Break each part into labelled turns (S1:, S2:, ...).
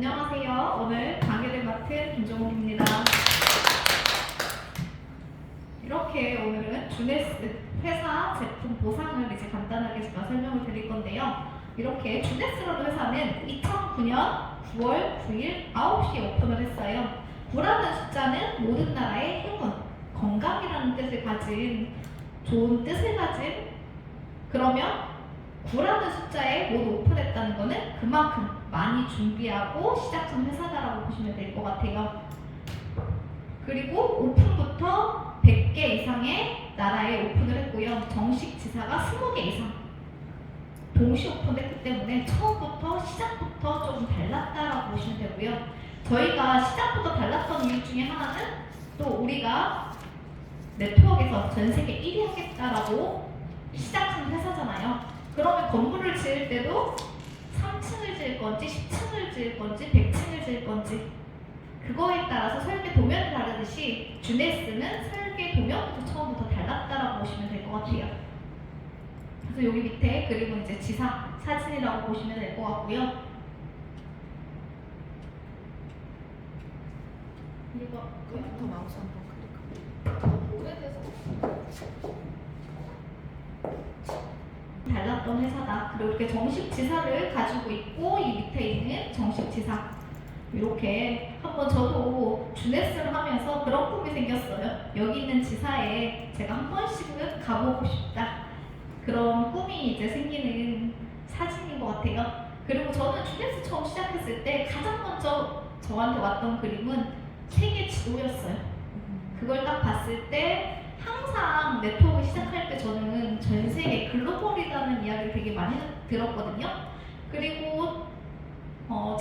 S1: 안녕하세요. 오늘 강의를 맡은 김종욱입니다. 이렇게 오늘은 주네스 회사 제품 보상을 이제 간단하게 제가 설명을 드릴 건데요. 이렇게 주네스라는 회사는 2009년 9월 9일 9시에 오픈을 했어요. 9라는 숫자는 모든 나라의 행운, 건강이라는 뜻을 가진 좋은 뜻을 가진 그러면 9라는 숫자에 모두 오픈했다는 거는 그만큼 많이 준비하고 시작한 회사다라고 보시면 될 것 같아요. 그리고 오픈부터 100개 이상의 나라에 오픈을 했고요. 정식 지사가 20개 이상 동시 오픈했기 때문에 처음부터 시작부터 조금 달랐다라고 보시면 되고요. 저희가 시작부터 달랐던 이유 중에 하나는 또 우리가 네트워크에서 전 세계 1위 하겠다라고 시작한 회사잖아요. 그러면 건물을 지을 때도 3층을 지을 건지 10층을 지을 건지 100층을 지을 건지 그거에 따라서 설계 도면이 다르듯이 주네스는 설계 도면부터 처음부터 달랐다라고 보시면 될 것 같아요. 그래서 여기 밑에 그림은 이제 지상 사진이라고 보시면 될 것 같고요. 이거
S2: 컴퓨터 마우스 한번 클릭하고 오래돼서
S1: 달랐던 회사다. 그리고 이렇게 정식 지사를 가지고 있고 이 밑에 있는 정식 지사 이렇게 한번 저도 주네스를 하면서 그런 꿈이 생겼어요. 여기 있는 지사에 제가 한 번씩은 가보고 싶다. 그런 꿈이 이제 생기는 사진인 것 같아요. 그리고 저는 주네스 처음 시작했을 때 가장 먼저 저한테 왔던 그림은 세계 지도였어요. 그걸 딱 봤을 때 항상 네트워크 시작할 때 저는 전 세계 글로벌이라는 이야기를 되게 많이 들었거든요. 그리고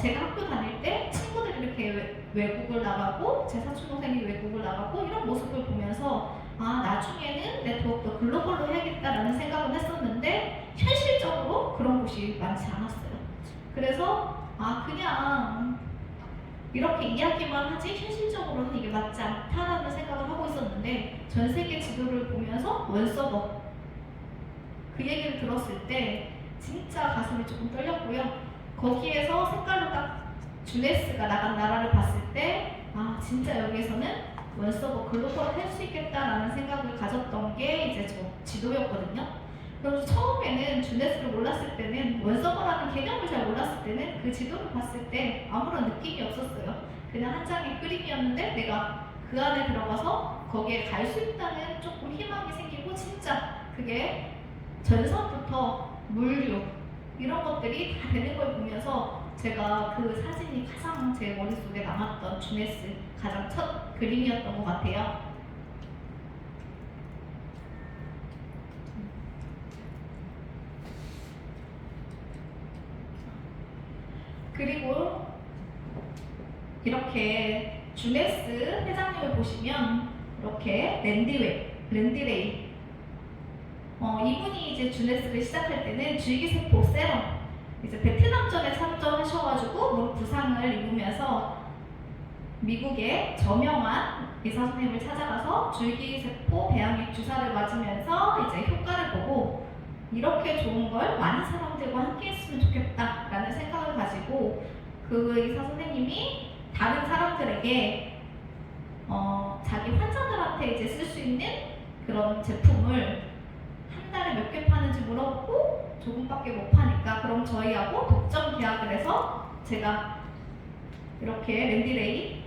S1: 제가 학교 다닐 때 친구들이 이렇게 외국을 나가고 제 사촌 동생이 외국을 나가고 이런 모습을 보면서 아 나중에는 네트워크도 글로벌로 해야겠다라는 생각을 했었는데 현실적으로 그런 곳이 많지 않았어요. 그래서 아 그냥 이렇게 이야기만 하지 현실적으로는 이게 맞지 않다라는 생각을 하고 있었는데 전 세계 지도를 보면서 원서버 그 얘기를 들었을 때 진짜 가슴이 조금 떨렸고요. 거기에서 색깔로 딱 주네스가 나간 나라를 봤을 때 아 진짜 여기에서는 원서버 글로벌 할 수 있겠다라는 생각을 가졌던 게 이제 저 지도였거든요. 그래서 처음에는 주네스를 몰랐을 때는 원서버라는 개념을 잘 몰랐을 때는 그 지도를 봤을 때 아무런 느낌이 없었어요. 그냥 한 장의 그림이었는데 내가 그 안에 들어가서 거기에 갈 수 있다는 조금 희망이 생기고 진짜 그게 전선부터 물류 이런 것들이 다 되는 걸 보면서 제가 그 사진이 가장 제 머릿속에 남았던 주네스 가장 첫 그림이었던 것 같아요. 그리고 이렇게 주네스 회장님을 보시면 이렇게 랜디레이 이분이 이제 주네스를 시작할 때는 줄기세포 세럼 이제 베트남전에 참전하셔가지고 무릎 부상을 입으면서 미국의 저명한 의사 선생님을 찾아가서 줄기세포 배양액 주사를 맞으면서 이제 효과를 보고 이렇게 좋은 걸 많은 사람들과 함께 했으면 좋겠다라는 생각을 가지고 그 의사 선생님이 다른 사람들에게 자기 환자들한테 이제 쓸 수 있는 그런 제품을 한 달에 몇 개 파는지 물어보고 조금밖에 못 파니까 그럼 저희하고 독점 계약을 해서 제가 이렇게 랜디레이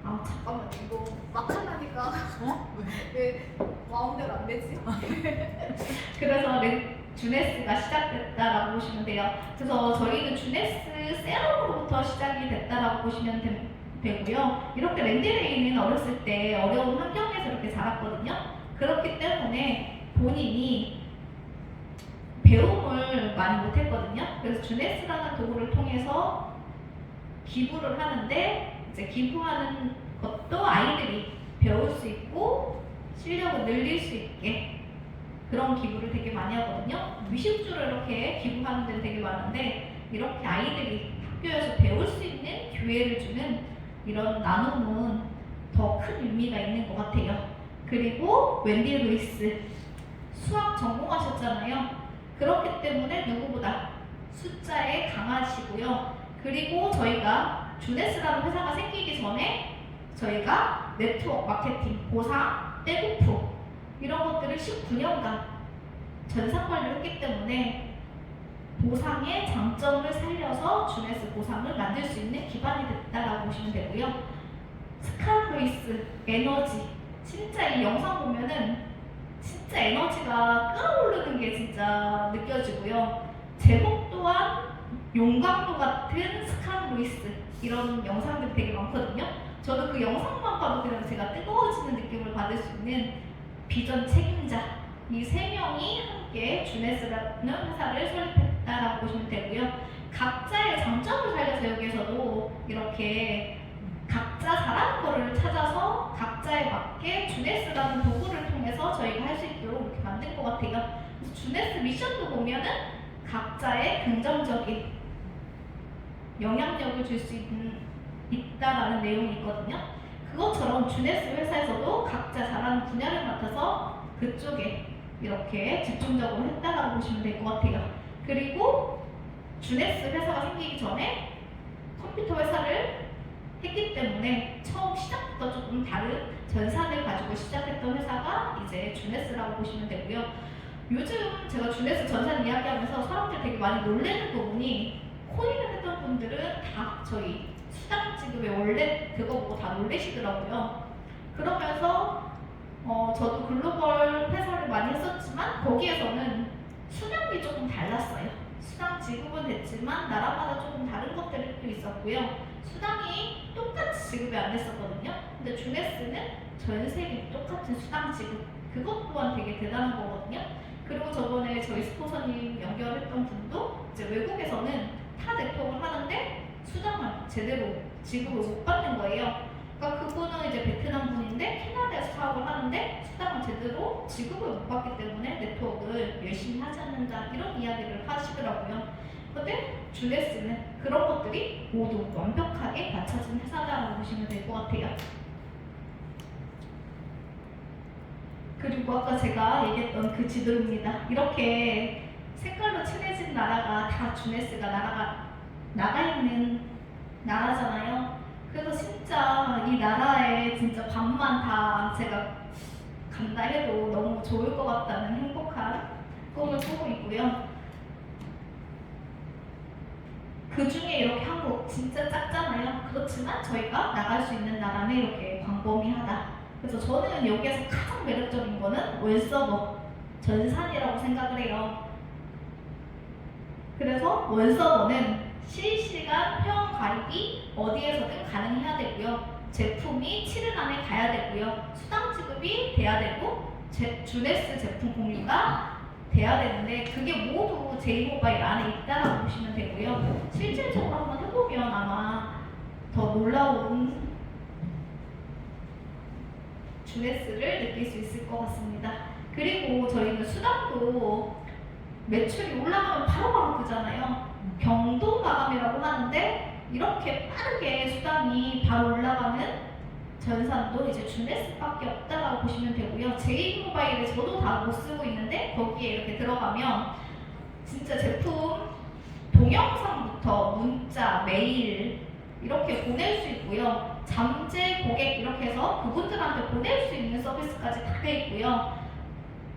S2: 아 잠깐만 이거 막하다니까 왜 마음대로 안 되지?
S1: 그래서 주네스가 시작됐다라고 보시면 돼요. 그래서 저희는 주네스 세럼으로부터 시작이 됐다라고 보시면 되고요. 이렇게 랜디레이는 어렸을 때 어려운 환경에서 이렇게 자랐거든요. 그렇기 때문에 본인이 배움을 많이 못했거든요. 그래서 주네스라는 도구를 통해서 기부를 하는데 이제 기부하는 것도 아이들이 배울 수 있고 실력을 늘릴 수 있게 그런 기부를 되게 많이 하거든요. 미식주를 이렇게 기부하는 데는 되게 많은데 이렇게 아이들이 학교에서 배울 수 있는 기회를 주는 이런 나눔은 더 큰 의미가 있는 것 같아요. 그리고 웬디 루이스 수학 전공하셨잖아요. 그렇기 때문에 누구보다 숫자에 강하시고요. 그리고 저희가 주네스라는 회사가 생기기 전에 저희가 네트워크 마케팅, 보상, 떼고프 이런 것들을 19년간 전산 관리를 했기 때문에 보상의 장점을 살려서 주네스 보상을 만들 수 있는 기반이 됐다라고 보시면 되고요. 스칼브레이스, 에너지. 진짜 이 영상 보면은 진짜 에너지가 끓어오르는 게 진짜 느껴지고요. 제목 또한 용광로 같은 스칼브레이스 이런 영상들이 되게 많거든요. 저도 그 영상만 봐도 그냥 제가 뜨거워지는 느낌을 받을 수 있는 비전 책임자 이 세 명이 함께 주네스라는 회사를 설립했다라고 보시면 되고요. 각자의 장점을 살려서 여기에서도 이렇게 각자 잘하는 거를 찾아서 각자에 맞게 주네스라는 도구를 통해서 저희가 할 수 있도록 이렇게 만든 것 같아요. 그래서 주네스 미션도 보면은 각자의 긍정적인 영향력을 줄 수 있다라는 내용이 있거든요. 그것처럼 주네스 회사에서도 각자 잘하는 분야를 맡아서 그쪽에 이렇게 집중적으로 했다라고 보시면 될 것 같아요. 그리고 주네스 회사가 생기기 전에 컴퓨터 회사를 했기 때문에 처음 시작부터 조금 다른 전산을 가지고 시작했던 회사가 이제 주네스라고 보시면 되고요. 요즘 제가 주네스 전산 이야기하면서 사람들이 되게 많이 놀라는 부분이 코인을 했던 분들은 다 저희 수당 지급의 원래 그거 보고 다 놀라시더라고요. 그러면서 저도 글로벌 회사를 많이 했었지만 거기에서는 수당이 조금 달랐어요. 수당 지급은 됐지만 나라마다 조금 다른 것들이 또 있었고요. 수당이 똑같이 지급이 안 됐었거든요. 근데 주네스는 전 세계 똑같은 수당 지급 그것 또한 되게 대단한 거거든요. 그리고 저번에 저희 스포서님 연결했던 분도 이제 외국에서는 타 네트워크를 하는데 수당을 제대로 지급을 못 받는 거예요. 그러니까 그분은 이제 베트남 분인데 캐나다에서 사업을 하는데 수당을 제대로 지급을 못 받기 때문에 네트워크를 열심히 하지 않는다 이런 이야기를 하시더라고요. 근데 주네스는 그런 것들이 모두 완벽하게 갖춰진 회사다라고 보시면 될 것 같아요. 그리고 아까 제가 얘기했던 그 지도입니다. 이렇게 색깔로 칠해진 나라가 다 주네스가 나가 있는 나라잖아요. 그래서 진짜 이 나라에 진짜 밤만 다 제가 간다 해도 너무 좋을 것 같다는 행복한 꿈을 꾸고 있고요. 그 중에 이렇게 한국 진짜 작잖아요. 그렇지만 저희가 나갈 수 있는 나라는 이렇게 광범위하다. 그래서 저는 여기에서 가장 매력적인 거는 월서버 전산이라고 생각을 해요. 그래서 월서버는 실시간 회원 가입이 어디에서든 가능해야 되고요. 제품이 7일 안에 가야 되고요. 수당 지급이 돼야 되고 주네스 제품 공유가 돼야 되는데 그게 모두 제이모바일 안에 있다라고 보시면 되고요. 실질적으로 한번 해보면 아마 더 놀라운 주네스를 느낄 수 있을 것 같습니다. 그리고 저희는 수당도 매출이 올라가면 바로바로 끄잖아요. 경도 마감이라고 하는데 이렇게 빠르게 수당이 바로 올라가는 전산도 이제 주네스밖에 없다라고 보시면 되고요. 제이모바일에 저도 다 못 쓰고 있는데 거기에 이렇게 들어가면 진짜 제품 동영상부터 문자, 메일 이렇게 보낼 수 있고요. 잠재 고객 이렇게 해서 그분들한테 보낼 수 있는 서비스까지 다 돼 있고요.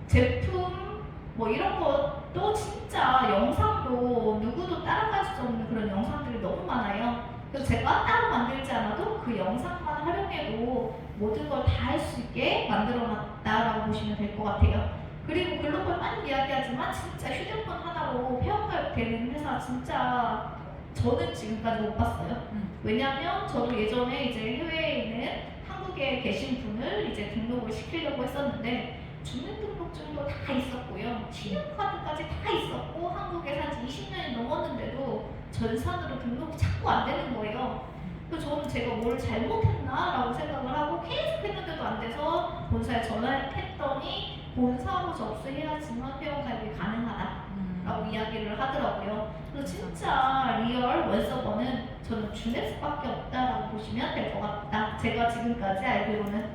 S1: 제품 뭐 이런 것도 진짜 영상도 누구도 따라갈 수 없는 그런 영상들이 너무 많아요. 그래서 제가 따로 만들지 않아도 그 영상만 활용해도 모든 걸 다 할 수 있게 만들어놨다라고 보시면 될 것 같아요. 그리고 글로벌 많이 이야기하지만 진짜 휴대폰 하나로 회원가입 되는 회사 진짜 저는 지금까지 못 봤어요. 왜냐하면 저도 예전에 이제 해외에 있는 한국에 계신 분을 이제 등록을 시키려고 했었는데 주민등록증도 다 있었고요. 신용카드까지 다 있었고 한국에 산 지 20년이 넘었는데도 전산으로 등록이 자꾸 안 되는 거예요. 그래서 저는 제가 뭘 잘못했나라고 생각을 하고 계속 했는데도 안 돼서 본사에 전화했더니 본사로 접수해야지만 회원가입이 가능하다라고 이야기를 하더라고요. 그래서 진짜 리얼 월서버는 저는 주네스밖에 없다라고 보시면 될 것 같다. 제가 지금까지 알기로는.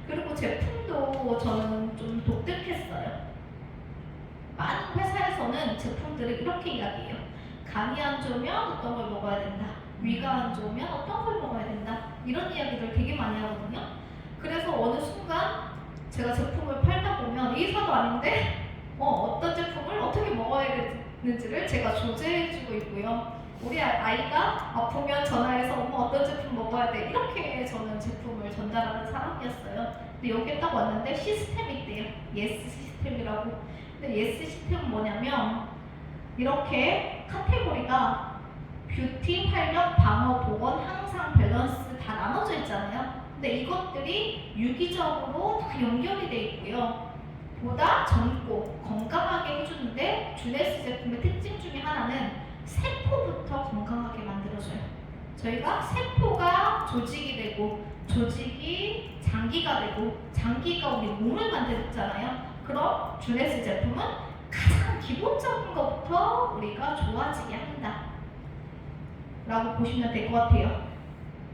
S1: 그리고 제품도 저는 좀 독특했어요. 많은 회사에서는 제품들을 이렇게 이야기해요. 간이 안 좋으면 어떤 걸 먹어야 된다. 위가 안 좋으면 어떤 걸 먹어야 된다. 이런 이야기들 되게 많이 하거든요. 그래서 어느 순간 제가 제품을 팔다 보면 의사도 아닌데 어떤 제품을 어떻게 먹어야 되는지를 제가 조제해주고 있고요. 우리 아이가 아프면 전화해서 엄마 어떤 제품 먹어야 돼 이렇게 저는 제품을 전달하는 사람이었어요. 근데 여기에 딱 왔는데 시스템이 있대요. 예스 시스템이라고. 근데 예스 시스템은 뭐냐면 이렇게 카테고리가 뷰티, 활력, 방어, 보건, 항상, 밸런스 다 나눠져 있잖아요. 근데 이것들이 유기적으로 다 연결이 돼 있고요. 보다 젊고 건강하게 해주는데 주네스 제품의 특징 중에 하나는 세포부터 건강하게 만들어줘요. 저희가 세포가 조직이 되고 조직이 장기가 되고 장기가 우리 몸을 만들었잖아요. 그럼 주네스 제품은 가장 기본적인 것부터 우리가 좋아지게 한다 라고 보시면 될 것 같아요.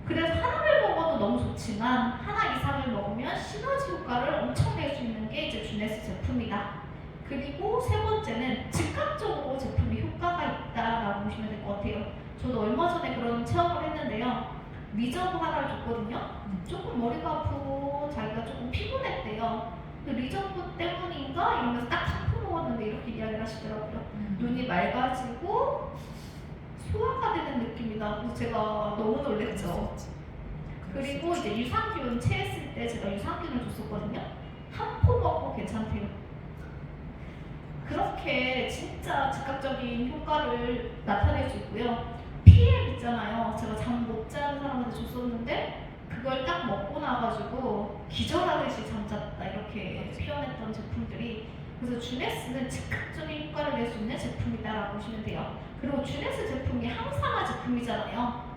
S1: 그래서 하나를 먹어도 너무 좋지만 하나 이상을 먹으면 시너지 효과를 엄청 낼 수 있는 게 이제 주네스 제품이다. 그리고 세 번째는 즉각적으로 제품이 효과가 있다라고 보시면 될 것 같아요. 저도 얼마 전에 그런 체험을 했는데요. 리저브 하나를 줬거든요. 조금 머리가 아프고 자기가 조금 피곤했대요. 근데 리저브 때문인가 이러면서 딱 한 푼 먹었는데 이렇게 이야기를 하시더라고요. 눈이 맑아지고 소화가 되는 느낌이다. 그래서 제가 너무 놀랬죠. 그리고 이제 유산균 체했을 때 제가 유산균을 줬었거든요. 한 포 먹고 괜찮대요. 그렇게 진짜 즉각적인 효과를 나타낼 수 있고요. PM 있잖아요. 제가 잠 못 자는 사람한테 줬었는데 그걸 딱 먹고 나가지고 기절하듯이 잠잤다 이렇게 표현했던 제품들이, 그래서 주네스는 즉각적인 효과를 낼 수 있는 제품이다라고 보시면 돼요. 그리고 주네스 제품이 항산화 제품이잖아요.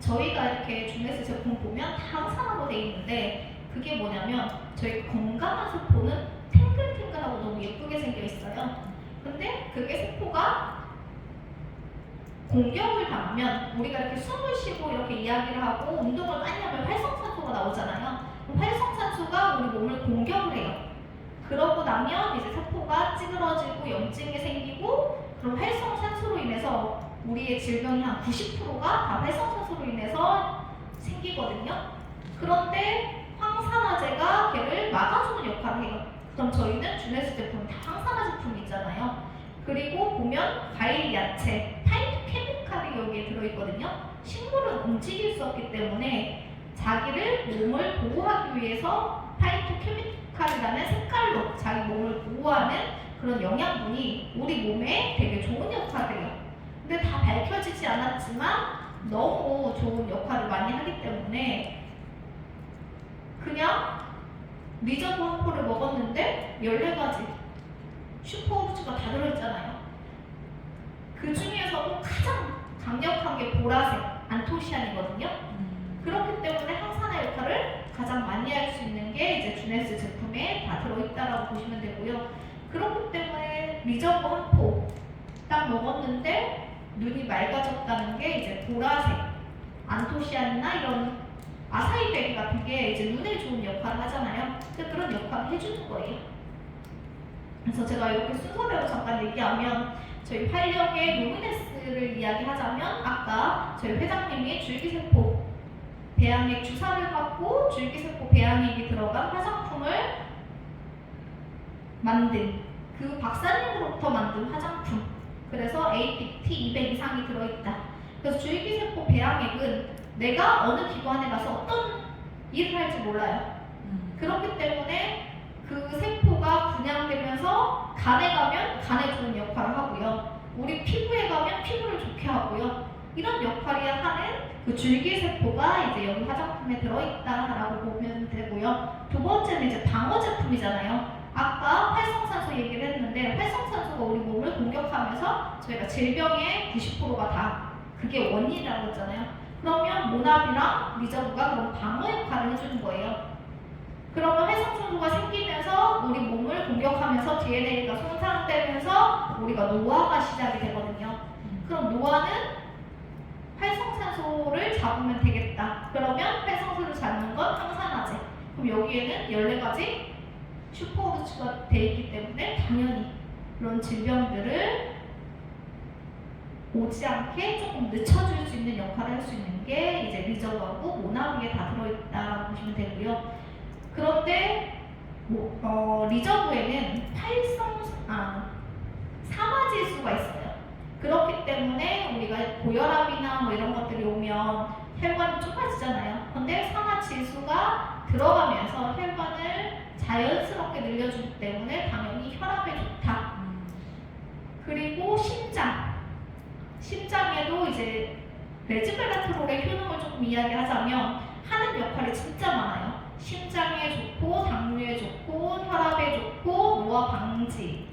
S1: 저희가 이렇게 주네스 제품 보면 다 항산화로 돼 있는데 그게 뭐냐면 저희 건강한 세포는 탱글탱글하고 너무 예쁘게 생겨 있어요. 근데 그게 세포가 공격을 당하면 우리가 이렇게 숨을 쉬고 이렇게 이야기를 하고 운동을 많이 하면 활성산소가 나오잖아요. 활성산소가 우리 몸을 공격을 해요. 그러고 나면 이제 세포가 찌그러지고 염증이 생기고, 그럼 활성산소로 인해서 우리의 질병이 한 90%가 다 활성산소로 인해서 생기거든요. 그런데 항산화제가 걔를 막아주는 역할을 해요. 그럼 저희는 주네스 제품 다 항산화 제품이 있잖아요. 그리고 보면 과일, 야채, 파이토케미칼이 여기에 들어있거든요. 식물은 움직일 수 없기 때문에 자기를 몸을 보호하기 위해서 파이토케미칼이라는 색깔로 자기 몸을 보호하는 그런 영양분이 우리 몸에 되게 좋은 역할을 해요. 근데 다 밝혀지지 않았지만 너무 좋은 역할을 많이 하기 때문에 그냥 리저브 한 포를 먹었는데 14가지 슈퍼우드가 다 들어있잖아요. 그 중에서도 가장 강력한 게 보라색, 안토시안이거든요. 그렇기 때문에 항산화 역할을 가장 많이 할 수 있는 게 이제 주네스 제품에 다 들어있다라고 보시면 되고요. 그렇기 때문에 리저브 한 포 딱 먹었는데 눈이 맑아졌다는 게 이제 보라색, 안토시안이나 이런 아사이베리 같은 게 이제 눈에 좋은 역할을 하잖아요. 그런 역할을 해주는 거예요. 그래서 제가 이렇게 순서대로 잠깐 얘기하면 저희 활력의 루미네스를 이야기하자면 아까 저희 회장님이 줄기세포 배양액 주사를 받고 줄기세포 배양액이 들어간 화장품을 만든 그 박사님으로부터 만든 화장품, 그래서 APT 200 이상이 들어있다. 그래서 줄기세포 배양액은 내가 어느 기관에 가서 어떤 일을 할지 몰라요. 그렇기 때문에 그 세포가 분양되면서 간에 가면 간에 좋은 역할을 하고요. 우리 피부에 가면 피부를 좋게 하고요. 이런 역할이 하는 그 줄기세포가 이제 여기 화장품에 들어있다라고 보면 되고요. 두 번째는 이제 방어 제품이잖아요. 아까 활성산소 얘기를 했는데 활성산소가 우리 몸을 공격하면서 저희가 질병의 90%가 다 그게 원인이라고 했잖아요. 그러면 모납이랑 리저브가 그런 방어 역할을 해주는 거예요. 그러면 활성산소가 생기면서 우리 몸을 공격하면서 DNA가 손상되면서 우리가 노화가 시작이 되거든요. 그럼 노화는 활성산소를 잡으면 되겠다. 그러면 활성산소를 잡는 건 항산화제. 그럼 여기에는 14가지 슈퍼우드가 돼 있기 때문에 당연히 그런 질병들을 오지 않게 조금 늦춰줄 수 있는 역할을 할 수 있는 게 이제 리저브하고 모나비에 다 들어있다라고 보시면 되고요. 그런데 리저브에는 산화질소가 있어요. 그렇기 때문에 우리가 고혈압이나 뭐 이런 것들이 오면 혈관이 좁아지잖아요. 근데 산화질소가 들어가면서 혈관을 자연스럽게 늘려주기 때문에 당연히 혈압에 좋다. 그리고 심장에도 이제 레즈베라트롤의 효능을 조금 이야기하자면 하는 역할이 진짜 많아요. 심장에 좋고 당뇨에 좋고 혈압에 좋고 노화 방지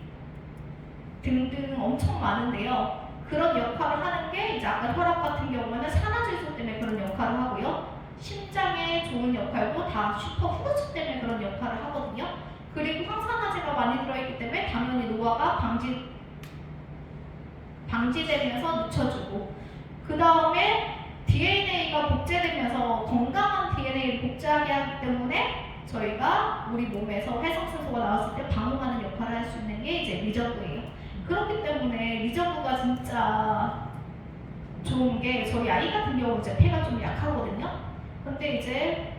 S1: 등등 엄청 많은데요. 그런 역할을 하는 게 이제 아까 혈압 같은 경우는 산화질소 때문에 그런 역할을 하고요. 심장에 좋은 역할도 다 슈퍼푸드즈 때문에 그런 역할을 하거든요. 그리고 항산화제가 많이 들어있기 때문에 당연히 노화가 방지되면서 늦춰주고, 그 다음에 DNA가 복제되면서 건강한 DNA를 복제하게 하기 때문에 저희가 우리 몸에서 활성산소가 나왔을 때 방어하는 역할을 할 수 있는 게 이제 리저브예요. 그렇기 때문에 리저브가 진짜 좋은 게, 저희 아이 같은 경우 이제 폐가 좀 약하거든요. 근데 이제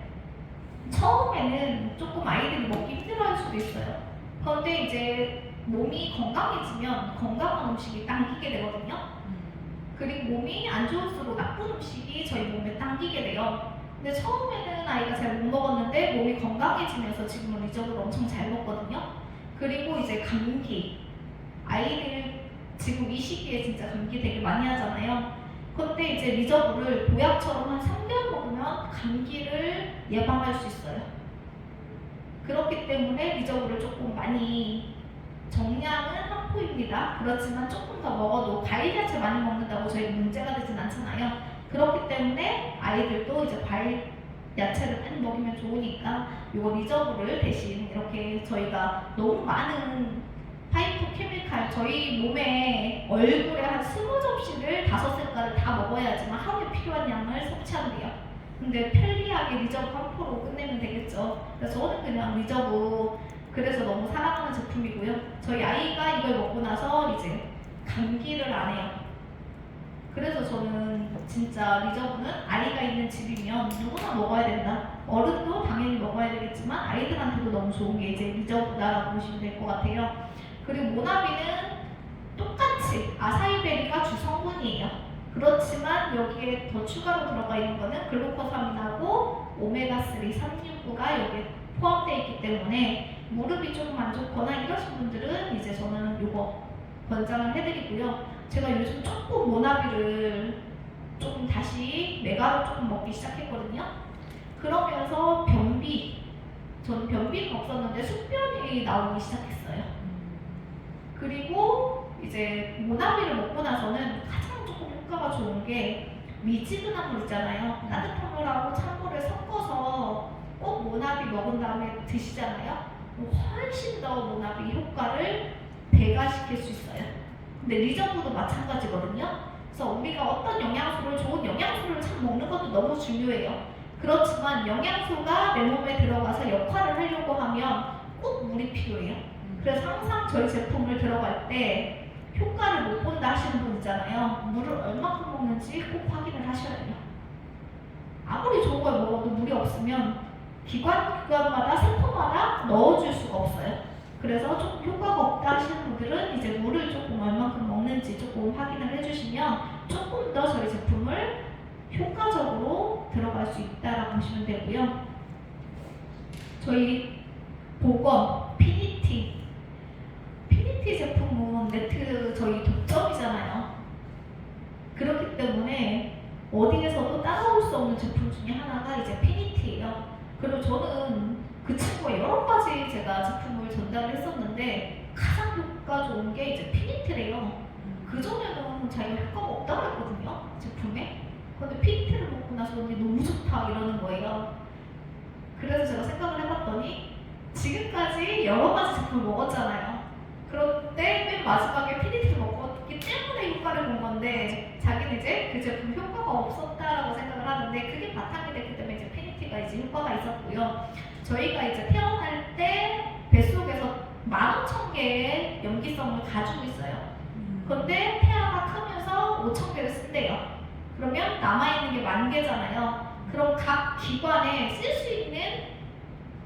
S1: 처음에는 조금 아이들이 먹기 힘들어할 수도 있어요. 그런데 이제 몸이 건강해지면 건강한 음식이 당기게 되거든요. 그리고 몸이 안 좋을수록 나쁜 음식이 저희 몸에 당기게 돼요. 근데 처음에는 아이가 잘 못 먹었는데 몸이 건강해지면서 지금은 리저브를 엄청 잘 먹거든요. 그리고 이제 감기, 아이들 지금 이 시기에 진짜 감기 되게 많이 하잖아요. 근데 이제 리저브를 보약처럼 한 3개월 먹으면 감기를 예방할 수 있어요. 그렇기 때문에 리저브를 조금 많이, 정량은 한 포입니다. 그렇지만 조금 더 먹어도 과일 야채 많이 먹는다고 저희 문제가 되진 않잖아요. 그렇기 때문에 아이들도 이제 과일 야채를 많이 먹이면 좋으니까 이거 리저브를 대신 이렇게 저희가 너무 많은 파이토 케미칼, 저희 몸에 얼굴에 한 20접시를 5색깔을 다 먹어야지만 하루에 필요한 양을 섭취한대요. 근데 편리하게 리저브 한 포로 끝내면 되겠죠. 그래서 저는 그냥 리저브 그래서 너무 사랑하는 제품이고요. 저희 아이가 이걸 먹고 나서 이제 감기를 안 해요. 그래서 저는 진짜 리저브는 아이가 있는 집이면 누구나 먹어야 된다. 어른도 당연히 먹어야 되겠지만 아이들한테도 너무 좋은 게 이제 리저브다라고 보시면 될 것 같아요. 그리고 모나비는 똑같이 아사이베리가 주성분이에요. 그렇지만 여기에 더 추가로 들어가 있는 거는 글루코사민하고 오메가3, 369가 여기에 포함되어 있기 때문에 무릎이 조금 안 좋거나 이러신 분들은 이제 저는 이거 권장을 해드리고요. 제가 요즘 조금 모나비를 조금 다시 메가로 조금 먹기 시작했거든요. 그러면서 저는 변비는 없었는데 숙변이 나오기 시작했어요. 그리고 이제 모나비를 먹고 나서는 가장 조금 효과가 좋은 게 미지근한 물 있잖아요. 따뜻한 물하고 찬물을 섞어서 꼭 모나비 먹은 다음에 드시잖아요. 훨씬 더 모나비 효과를 배가시킬 수 있어요. 근데 리저브도 마찬가지거든요. 그래서 우리가 어떤 영양소를, 좋은 영양소를 참 먹는 것도 너무 중요해요. 그렇지만 영양소가 내 몸에 들어가서 역할을 하려고 하면 꼭 물이 필요해요. 그래서 항상 저희 제품을 들어갈 때 효과를 못 본다 하시는 분 있잖아요. 물을 얼마큼 먹는지 꼭 확인을 하셔야 돼요. 아무리 좋은 걸 먹어도 물이 없으면 기관마다 세포마다 넣어줄 수가 없어요. 그래서 조금 효과가 없다 하시는 분들은 이제 물을 조금 얼마큼 먹는지 조금 확인을 해주시면 조금 더 저희 제품을 효과적으로 들어갈 수 있다라고 보시면 되고요. 저희 보건, 피니티 제품은 네트 저희 독점이잖아요. 그렇기 때문에 어디에서도 따라올 수 없는 제품 중에 하나가 이제 피니티예요. 그리고 저는 그 친구가 여러 가지 제가 제품을 전달을 했었는데 가장 효과 좋은 게 이제 피니티래요. 그전에는 자기가 효과가 없다고 했거든요, 제품에. 근데 피니티를 먹고 나서 언니 너무 좋다 이러는 거예요. 그래서 제가 생각을 해봤더니 지금까지 여러 가지 제품을 먹었잖아요. 그런데 맨 마지막에 피니티를 먹었기 때문에 효과를 본 건데 자기는 이제 그 제품 효과가 없었다라고 생각을 하는데 그게 바탕이 됐기 때문에 이제 피니티가 이제 효과가 있었고요. 저희가 이제 태어날 때 뱃속에서 15,000개의 염기성을 가지고 있어요. 그런데 태아가 크면서 5,000개를 쓴대요. 그러면 남아있는 게 10,000개잖아요. 그럼 각 기관에 쓸 수 있는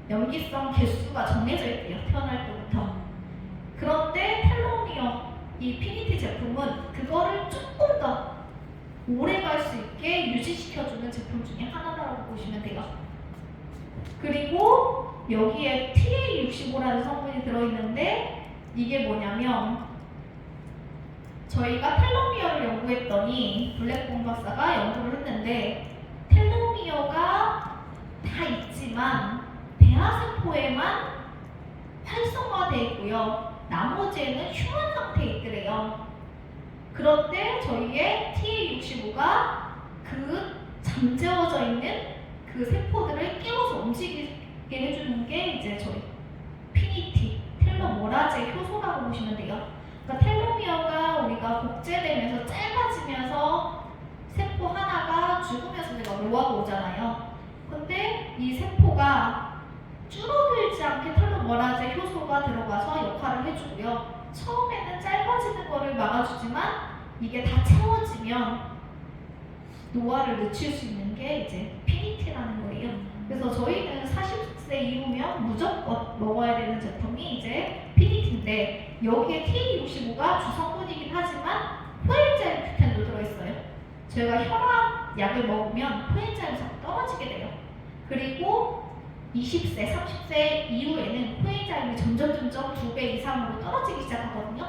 S1: 염기성 개수가 정해져 있대요. 태어날 때부터. 그런데 텔로미어 이 피니티 제품은 그거를 조금 더 오래 갈 수 있게 유지시켜주는 제품 중에 하나라고 보시면 돼요. 그리고 여기에 TA65라는 성분이 들어있는데 이게 뭐냐면 저희가 텔로미어를 연구했더니 블랙봉 박사가 연구를 했는데 텔로미어가 다 있지만 배아세포에만 활성화되어 있고요. 나머지에는 휴먼 상태에 있더래요. 그런데 저희의 TA65가 그 잠재워져 있는 그 세포들을 깨워서 움직이게 해주는 게 이제 저희 피니티, 텔로모라제 효소라고 보시면 돼요. 그러니까 텔로미어가 우리가 복제되면서 짧아지면서 세포 하나가 죽으면서 내가 노화가 오잖아요. 근데 이 세포가 줄어들지 않게 텔로모라제 효소가 들어가서 역할을 해주고요. 처음에는 짧아지는 거를 막아주지만 이게 다 채워지면 노화를 늦출 수 있는 게 이제 피니티라는 거예요. 그래서 저희는 40세 이후면 무조건 먹어야 되는 제품이 이제 피니티인데 여기에 T65가 주성분이긴 하지만 코엔자임 큐텐도 들어있어요. 저희가 혈압 약을 먹으면 코엔자임이 자꾸 떨어지게 돼요. 그리고 20세, 30세 이후에는 코엔자임이 점점 2배 이상으로 떨어지기 시작하거든요.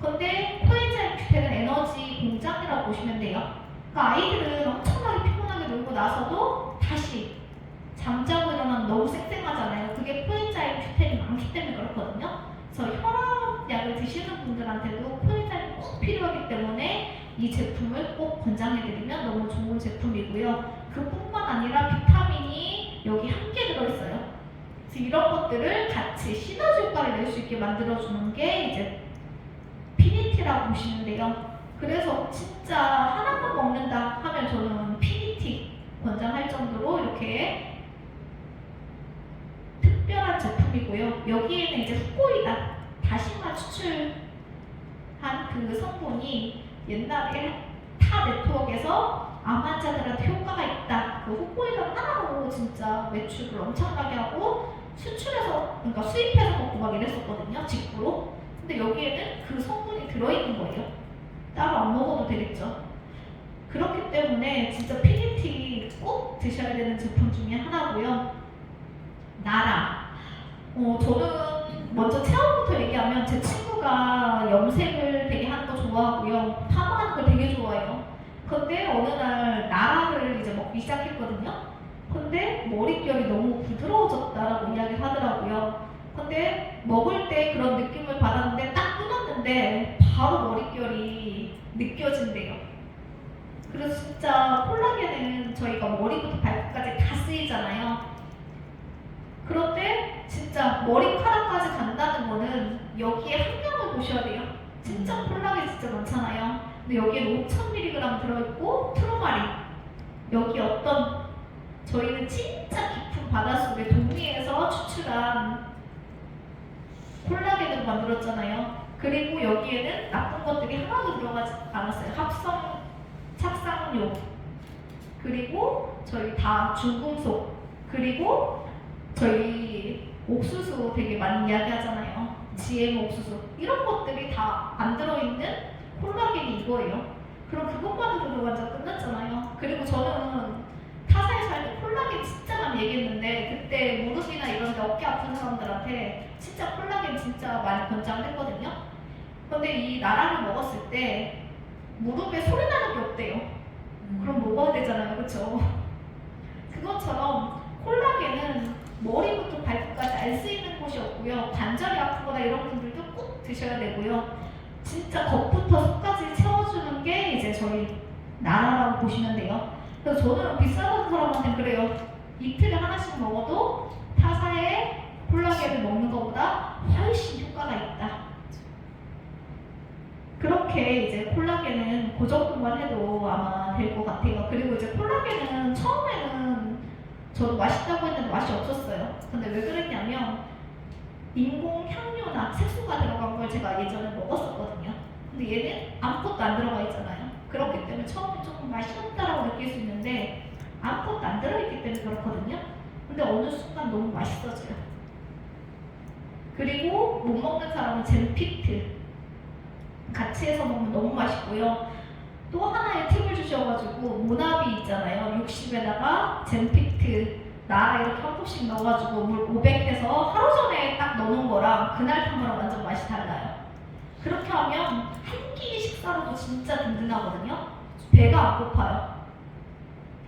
S1: 근데 코엔자임 큐텐은 에너지 공장이라고 보시면 돼요. 그러니까 아이들은 엄청나게 피곤하게 놀고 나서도 다시 잠자고 일어나면 너무 쌩쌩하잖아요. 그게 코엔자임 큐텐이 많기 때문에 그렇거든요. 그래서 혈압약을 드시는 분들한테도 코엔자임이 꼭 필요하기 때문에 이 제품을 꼭 권장해드리면 너무 좋은 제품이고요. 그뿐만 아니라 비타민이 여기 함께 들어있어요. 그래서 이런 것들을 같이 시너지 효과를 낼 수 있게 만들어주는 게 이제 피니티라고 보시면 돼요. 그래서 진짜 하나만 먹는다 하면 저는 피니티 권장할 정도로 이렇게 특별한 제품이고요. 여기에는 이제 후코이다 다시마 추출한 그 성분이 옛날에 타 네트워크에서 암 환자들한테 효과가 있다. 그 후코이다 하나로 진짜 매출을 엄청나게 하고 수출해서 그러니까 수입해서 먹고 막 이랬었거든요. 직구로. 근데 여기에는 그 성분이 들어있는 거예요. 따로 안 먹어도 되겠죠. 그렇기 때문에 진짜 피니티 꼭 드셔야 되는 제품 중에 하나고요. 나라. 저는 먼저 체험부터 얘기하면 제 친구가 염색을 되게 하는 거 좋아하고요. 파마하는 걸 되게 좋아해요. 근데 어느 날 나라를 이제 먹기 시작했거든요. 근데 머릿결이 너무 부드러워졌다라고 이야기를 하더라고요. 근데 먹을 때 그런 느낌을 받았는데 딱 끊었는데 바로 머릿결이 느껴진대요. 그래서 진짜 콜라겐은 저희가 머리부터 발끝까지 다 쓰이잖아요. 그런데 진짜 머리카락까지 간다는 거는 여기에 함량을 보셔야 돼요. 진짜 콜라겐 진짜 많잖아요. 근데 여기에 5,000mg 들어있고 트루마린 여기 어떤 저희는 진짜 깊은 바닷속에 동미에서 추출한 콜라겐으로 만들었잖아요. 그리고 여기에는 나쁜 것들이 하나도 들어가지 않았어요. 합성 착상용, 그리고 저희 다 중금속, 그리고 저희 옥수수 되게 많이 이야기하잖아요. GM 옥수수 이런 것들이 다 안 들어있는 콜라겐이 이거예요. 그럼 그것만으로도 완전 끝났잖아요. 그리고 저는 타사에서 할 때 콜라겐 진짜 많이 얘기했는데 그때 무릎이나 이런 데 어깨 아픈 사람들한테 진짜 콜라겐 진짜 많이 권장을 했거든요. 근데 이 나라를 먹었을 때 무릎에 소리 나는 게 없대요. 그럼 먹어야 되잖아요. 그쵸? 그것처럼 콜라겐은 머리부터 발끝까지 안 쓰이는 곳이 없고요. 관절이 아프거나 이런 분들도 꼭 드셔야 되고요. 진짜 겉부터 속까지 채워주는 게 이제 저희 나라라고 보시면 돼요. 그래서 저는 비싸다는 사람한테 그래요. 이틀에 하나씩 먹어도 타사의 콜라겐을 먹는 것보다 훨씬 효과가 있다. 그렇게 이제 콜라겐은 그 정도만 해도 아마 될 것 같아요. 그리고 이제 콜라겐은 처음에는 저도 맛있다고 했는데 맛이 없었어요. 근데 왜 그랬냐면 인공 향료나 색소가 들어간 걸 제가 예전에 먹었었거든요. 근데 얘는 아무것도 안 들어가 있잖아요. 그렇기 때문에 처음에 조금 맛이 없다라고 느낄 수 있는데 아무것도 안 들어있기 때문에 그렇거든요. 근데 어느 순간 너무 맛있어져요. 그리고 못 먹는 사람은 젠피트 같이 해서 먹으면 너무 맛있고요. 또 하나의 팁을 주셔가지고 모나비 있잖아요. 60에다가 젠피트 나라 이렇게 한 컵씩 넣어가지고 물 500해서 하루 전에 딱 넣는 거랑 그날 탄 거랑 완전 맛이 달라요. 그렇게 하면 한 끼 식사로도 진짜 든든하거든요. 배가 안 고파요.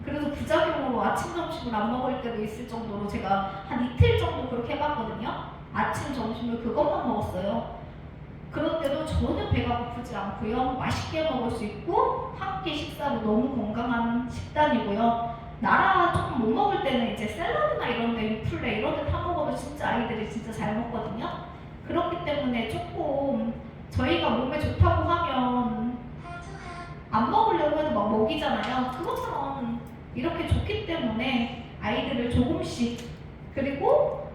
S1: 그래서 부작용으로 아침 점심을 안 먹을 때도 있을 정도로 제가 한 이틀 정도 그렇게 해봤거든요. 아침 점심을 그것만 먹었어요. 그런데도 전혀 배가 고프지 않고요. 맛있게 먹을 수 있고 한 끼 식사로 너무 건강한 식단이고요. 나라 조금 못 먹을 때는 이제 샐러드나 이런 데 유플레 이런 데 타 먹어도 진짜 아이들이 진짜 잘 먹거든요. 그렇기 때문에 조금 저희가 몸에 좋다고 하면 안 먹으려고 해도 막 먹이잖아요. 그것처럼 이렇게 좋기 때문에 아이들을 조금씩 그리고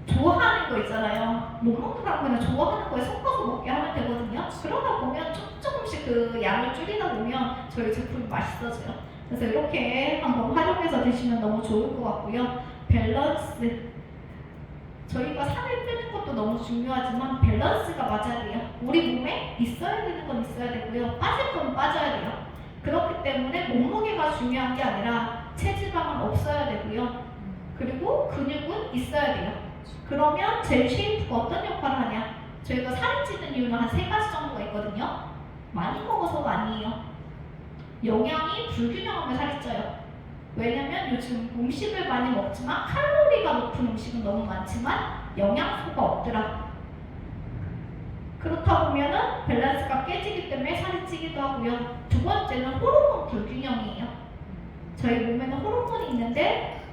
S1: 좋아하는 거 있잖아요. 못 먹는 사람 그냥 좋아하는 거에 섞어서 먹게 하면 되거든요. 그러다 보면 조금씩 그 양을 줄이다 보면 저희 제품이 맛있어져요. 그래서 이렇게 한번 활용해서 드시면 너무 좋을 것 같고요. 밸런스. 저희가 살을 빼는 것도 너무 중요하지만 밸런스가 맞아야 돼요. 우리 몸에 있어야 되는 건 있어야 되고요. 빠질 건 빠져야 돼요. 그렇기 때문에 몸무게가 중요한 게 아니라 체지방은 없어야 되고요. 그리고 근육은 있어야 돼요. 그러면 젤 쉐이프가 어떤 역할을 하냐? 저희가 살이 찌는 이유는 한 3가지 정도가 있거든요. 많이 먹어서가 아니에요. 영양이 불균형하면 살이 쪄요. 왜냐면 요즘 음식을 많이 먹지만 칼로리가 높은 음식은 너무 많지만 영양소가 없더라. 그렇다 보면은 밸런스가 깨지기 때문에 살이 찌기도 하고요. 두 번째는 호르몬 불균형이에요. 저희 몸에는 호르몬이 있는데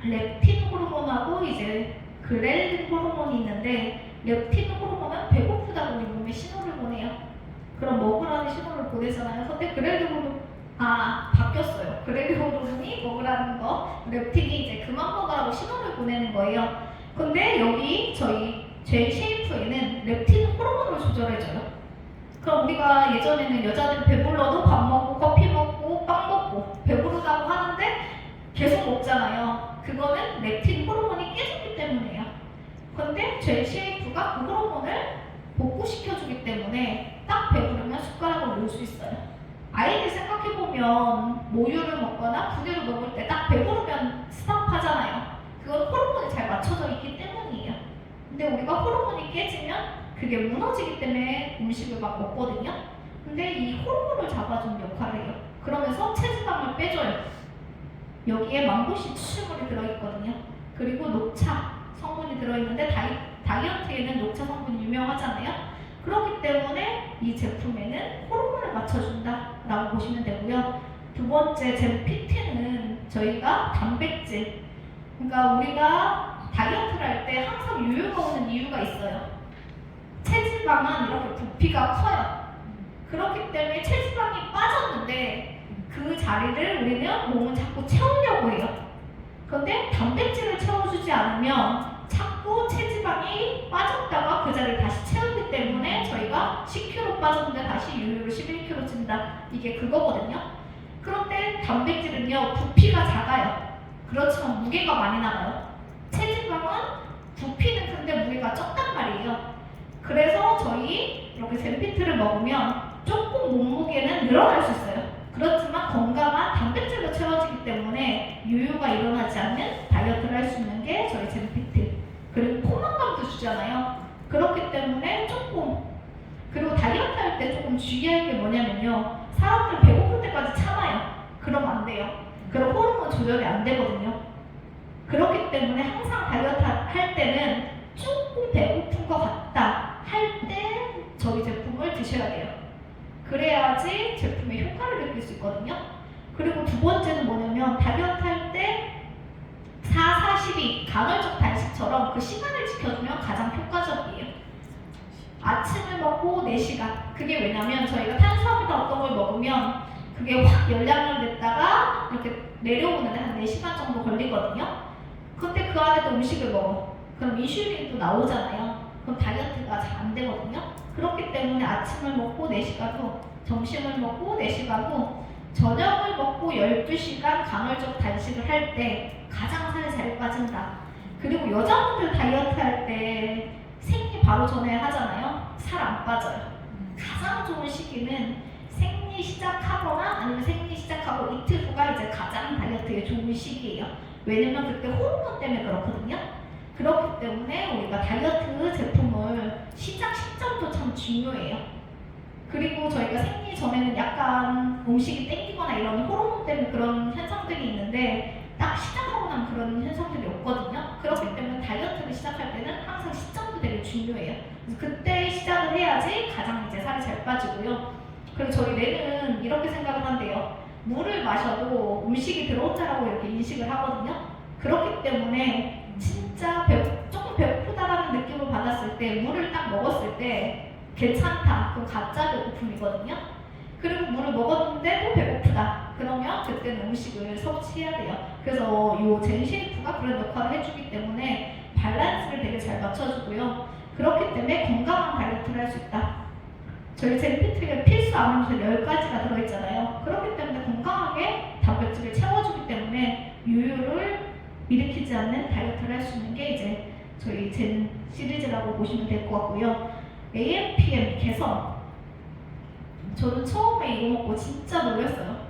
S1: 렙틴 호르몬하고 이제 그렐린 호르몬이 있는데 렙틴 호르몬은 배고프다고 우리 몸에 신호를 보내요. 그럼 먹으라는 신호를 보내잖아요. 근데 그렐린 호르몬 바뀌었어요. 그렐린 호르몬이 먹으라는 거, 렙틴이 이제 그만 먹으라고 신호를 보내는 거예요. 근데 여기 저희 젤 쉐이프에는 렙틴 호르몬을 조절해줘요. 그럼 우리가 예전에는 여자들 배불러도 밥 먹고 커피 먹고 빵 먹고 배부르다고 하는데 계속 먹잖아요. 그거는 렙틴 호르몬이 깨졌기 때문이에요. 근데 젤 쉐이프가 그 호르몬을 복구시켜주기 때문에 딱 배부르면 숟가락을 놓을 수 있어요. 아이들 생각해보면 모유를 먹거나 분유를 먹을 때 딱 배부르면 스탑하잖아요. 그건 호르몬이 잘 맞춰져 있기 때문이에요. 근데 우리가 호르몬이 깨지면 그게 무너지기 때문에 음식을 막 먹거든요. 근데 이 호르몬을 잡아주는 역할을 해요. 그러면서 체지방을 빼줘요. 여기에 망고씨 추출물이 들어있거든요. 그리고 녹차 성분이 들어있는데 다이어트에는 녹차 성분이 유명하잖아요. 그렇기 때문에 이 제품에는 호르몬을 맞춰준다라고 보시면 되고요. 두 번째 젠피트는 저희가 단백질, 그러니까 우리가 다이어트를 할 때 항상 요요가 오는 이유가 있어요. 체지방은 이렇게 부피가 커요. 그렇기 때문에 체지방이 빠졌는데 그 자리를 우리는 몸은 자꾸 채우려고 해요. 그런데 단백질을 채워주지 않으면 자꾸 체지방이 빠졌다가 그 자리를 다시 채우기 때문에 저희가 10kg 빠졌는데 다시 요요로 11kg 찐다. 이게 그거거든요. 그런데 단백질은요, 부피가 작아요. 그렇지만 무게가 많이 나가요. 체지방은 부피는 큰데 무게가 적단 말이에요. 그래서 저희 이렇게 젠피트를 먹으면 조금 몸무게는 늘어날 수 있어요. 그렇지만 건강한 단백질로 채워지기 때문에 요요가 일어나지 않는 다이어트를 할 수 있는 게 저희 젠피트. 그리고 포만감도 주잖아요. 그렇기 때문에 조금, 그리고 다이어트 할 때 조금 주의할 게 뭐냐면요, 사람들 배고플 때까지 참아요. 그러면 안 돼요. 그럼 호르몬 조절이 안 되거든요. 그렇기 때문에 항상 다이어트 할 때는 조금 배고픈 것 같다 할 때 저희 제품을 드셔야 돼요. 그래야지 제품의 효과를 느낄 수 있거든요. 그리고 두 번째는 뭐냐면 다이어트 할 때 4, 42 간헐적 단식처럼 그 시간을 지켜주면 가장 효과적이에요. 아침을 먹고 4시간. 그게 왜냐면 저희가 탄수화물이나 어떤 걸 먹으면 그게 확 열량을 냈다가 이렇게 내려오는데 한 4시간 정도 걸리거든요. 근데 그 안에도 음식을 먹어. 그럼 인슐린도 나오잖아요. 그럼 다이어트가 잘 안 되거든요. 그렇기 때문에 아침을 먹고 4시간 후 점심을 먹고 4시간 후 저녁을 먹고 12시간 간헐적 단식을 할 때 가장 살이 잘 빠진다. 그리고 여자분들 다이어트 할 때 생리 바로 전에 하잖아요. 살 안 빠져요. 가장 좋은 시기는 생리 시작하거나 아니면 생리 시작하고 이틀 후가 이제 가장 다이어트에 좋은 시기예요. 왜냐면 그때 호르몬 때문에 그렇거든요. 그렇기 때문에 우리가 다이어트 제품을 시작 시점도 참 중요해요. 그리고 저희가 생리 전에는 약간 음식이 땡기거나 이런 호르몬 때문에 그런 현상들이 있는데 딱 시작하고 나면 그런 현상들이 없거든요. 그렇기 때문에 다이어트를 시작할 때는 항상 시점도 되게 중요해요. 그래서 그때 시작을 해야지 가장 이제 살이 잘 빠지고요. 그리고 저희 뇌는 이렇게 생각을 한대요. 물을 마셔도 음식이 들어온다라고 이렇게 인식을 하거든요. 그렇기 때문에 진짜 조금 배고프다라는 느낌을 받았을 때 물을 딱 먹었을 때 괜찮다. 그건 가짜 배고픔이거든요. 그리고 물을 먹었는데도 배고프다. 그러면 그때는 음식을 섭취해야 돼요. 그래서 이 젠쉐이프가 그런 역할을 해주기 때문에 밸런스를 되게 잘 맞춰주고요. 그렇기 때문에 건강한 다이어트를 할 수 있다. 저희 젠피트에 필수 아몬드 10가지가 들어있잖아요. 그렇기 때문에 건강하게 단백질을 채워주기 때문에 유유를 일으키지 않는 다이어트를 할 수 있는 게 이제 저희 젠 시리즈라고 보시면 될 것 같고요. AM, PM 개선. 저는 처음에 이거 먹고 진짜 놀랐어요.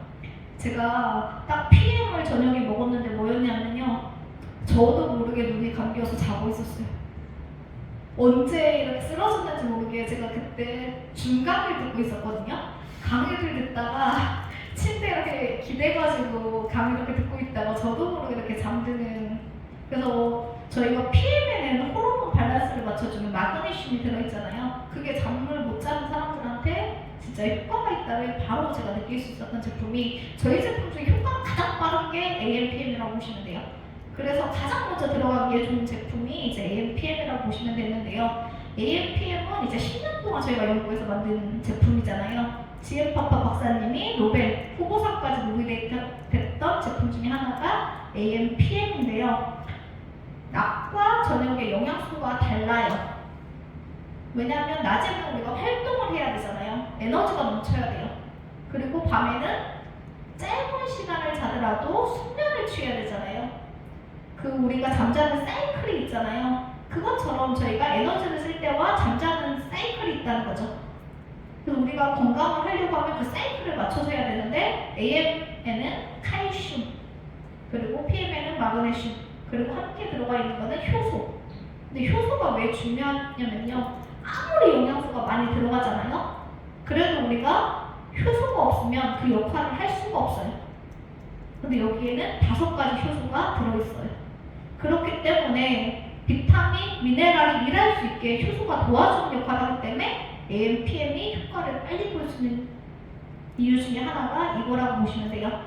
S1: 제가 딱 PM을 저녁에 먹었는데 뭐였냐면요. 저도 모르게 눈이 감겨서 자고 있었어요. 언제 이렇게 쓰러졌는지 모르게 제가 그때 중강을 듣고 있었거든요. 강의를 듣다가 침대에 이렇게 기대가지고 강의 이렇게 듣고 있다가 저도 모르게 이렇게 잠드는. 그래서 저희가 PM에는 호르몬 밸런스를 맞춰주는 마그네슘이 들어있잖아요. 그게 잠을 못 자는 사람들한테 진짜 효과가 있다를 바로 제가 느낄 수 있었던 제품이 저희 제품 중에 효과가 가장 빠른 게 AMPM이라고 보시면 돼요. 그래서 가장 먼저 들어가기에 좋은 제품이 이제 AMPM이라고 보시면 되는데요. AMPM은 이제 10년 동안 저희가 연구해서 만든 제품이잖아요. 지엠파파 박사님이 노벨 후보상까지 노미네이트됐던 제품 중에 하나가 AMPM인데요. 낮과 저녁의 영양소가 달라요. 왜냐하면 낮에는 우리가 활동을 해야 되잖아요. 에너지가 넘쳐야 돼요. 그리고 밤에는 짧은 시간을 자더라도 숙면을 취해야 되잖아요. 그 우리가 잠자는 사이클이 있잖아요. 그것처럼 저희가 에너지를 쓸 때와 잠자는 사이클이 있다는 거죠. 그래서 우리가 건강을 하려고 하면 그 사이클을 맞춰서 해야 되는데 AM에는 칼슘, 그리고 PM에는 마그네슘, 그리고 함께 들어가 있는 거는 효소. 근데 효소가 왜 중요하냐면요. 아무리 영양소가 많이 들어가잖아요. 그래도 우리가 효소가 없으면 그 역할을 할 수가 없어요. 근데 여기에는 5가지 효소가 들어있어요. 그렇기 때문에 비타민, 미네랄이 일할 수 있게 효소가 도와주는 역할을 하기 때문에 AMPM이 효과를 빨리 볼 수 있는 이유 중에 하나가 이거라고 보시면 돼요.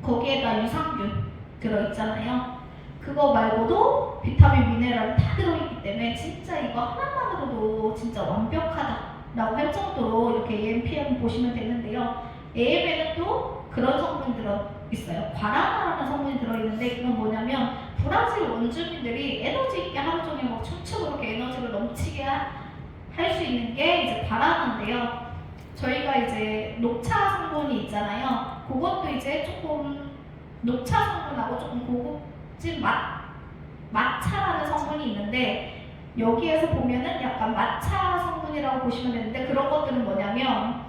S1: 거기에다 유산균 들어있잖아요. 그거 말고도 비타민, 미네랄 다 들어있기 때문에 진짜 이거 하나만으로도 진짜 완벽하다라고 할 정도로 이렇게 AMPM 보시면 되는데요. AM에는 또 그런 성분이 들어있어요. 과라나라는 성분이 들어있는데 그건 뭐냐면 브라질 원주민들이 에너지 있게 하루 종일 막 춤추고 그렇게 에너지를 넘치게 할 수 있는 게 이제 과라나인데요. 저희가 이제 녹차 성분이 있잖아요. 그것도 이제 조금 녹차 성분하고 조금 고급진 mat차라는 성분이 있는데 여기에서 보면은 약간 mat차 성분이라고 보시면 되는데 그런 것들은 뭐냐면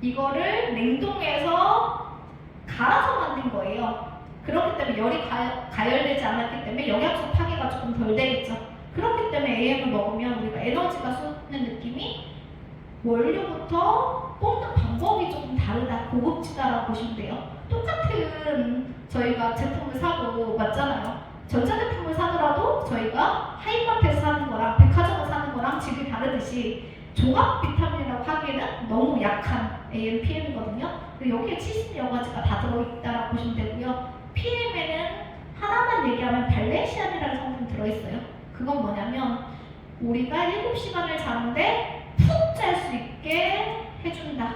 S1: 이거를 냉동해서 갈아서 만든 거예요. 그렇기 때문에 열이 가열되지 않았기 때문에 영양소 파괴가 조금 덜 되겠죠. 그렇기 때문에 AM을 먹으면 우리가 에너지가 솟는 느낌이 원료부터 뽑는 방법이 조금 다르다, 고급지다라고 보시면 돼요. 똑같은 저희가 제품을 사도 맞잖아요. 전자제품을 사더라도 저희가 하이마트에서 사는 거랑 백화점에서 사는 거랑 질이 다르듯이 종합 비타민이라고 하기에는 너무 약한 AMPM이거든요. 여기에 70여 가지가 다 들어있다라고 보시면 되고요. PM에는 하나만 얘기하면 발레시안이라는 성분이 들어있어요. 그건 뭐냐면 우리가 7시간을 자는데 푹 잘 수 있게 해준다.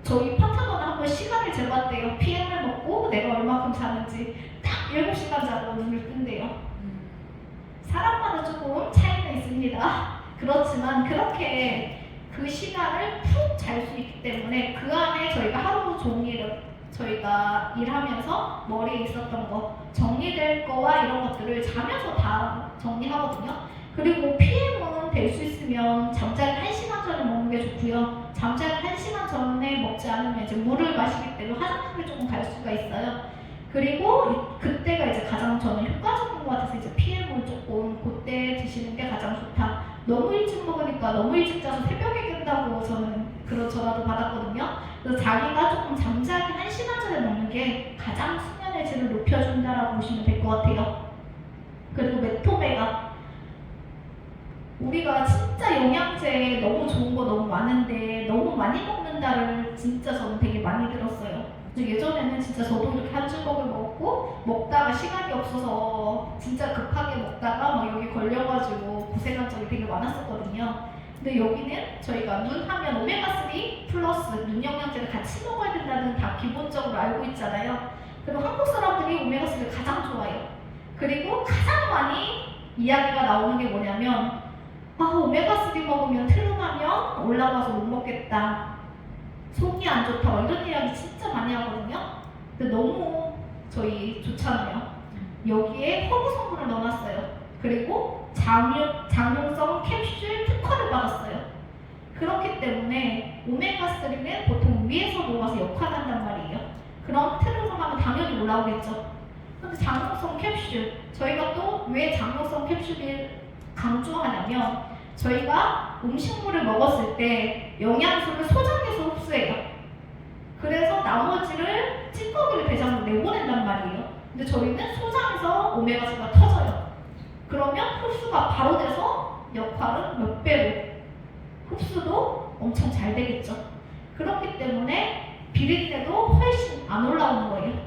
S1: 저희 파트너는 한번 시간을 재봤대요. PM을 먹고 내가 얼마큼 자는지 딱 7시간 자고 눈을 뜬대요. 사람마다 조금 차이는 있습니다. 그렇지만 그렇게 그 시간을 푹 잘 수 있기 때문에 그 안에 저희가 하루 종일 저희가 일하면서 머리에 있었던 거 정리될 거와 이런 것들을 자면서 다 정리하거든요. 그리고 PM은 될 수 있으면 잠자기 1시간 전에 먹는 게 좋고요. 잠자기 1시간 전에 먹지 않으면 이제 물을 마시기 때문에 화장실을 조금 갈 수가 있어요. 그리고 그때가 이제 가장 저는 효과적인 것 같아서 이제 PM을 조금 그때 드시는 게 가장 좋다. 너무 일찍 먹으니까 너무 일찍 자서 새벽에 깬다고 저는 그런 전화도 받았거든요. 그래서 자기가 조금 잠자기 1시간 전에 먹는 게 가장 수면의 질을 높여준다라고 보시면 될 것 같아요. 그리고 메토메가 우리가 진짜 영양제 너무 좋은 거 너무 많은데 너무 많이 먹는다를 진짜 저는 되게 많이 들었어요. 예전에는 진짜 저도 이렇게 한 주먹을 먹고 먹다가 시간이 없어서 진짜 급하게 먹다가 막 여기 걸려가지고 고생한 적이 되게 많았었거든요. 근데 여기는 저희가 눈 하면 오메가3 플러스 눈 영양제를 같이 먹어야 된다는 다 기본적으로 알고 있잖아요. 그리고 한국 사람들이 오메가3를 가장 좋아해요. 그리고 가장 많이 이야기가 나오는 게 뭐냐면 오메가3 먹으면 트름하면 올라가서 못 먹겠다. 속이 안 좋다. 이런 이야기 진짜 많이 하거든요. 근데 너무 저희 좋잖아요. 여기에 허브 성분을 넣어놨어요. 그리고 장용성 캡슐 특허를 받았어요. 그렇기 때문에 오메가3는 보통 위에서 녹아서 역할한단 말이에요. 그럼 트름을 하면 당연히 올라오겠죠. 근데 장용성 캡슐, 저희가 또 왜 장용성 캡슐을 강조하냐면 저희가 음식물을 먹었을 때 영양소를 소장해서 흡수해요. 그래서 나머지를 찌꺼기를 대장으로 내보낸단 말이에요. 근데 저희는 소장해서 오메가3가 터져요. 그러면 흡수가 바로 돼서 역할은 몇 배로 흡수도 엄청 잘 되겠죠. 그렇기 때문에 비린내도 훨씬 안 올라오는 거예요.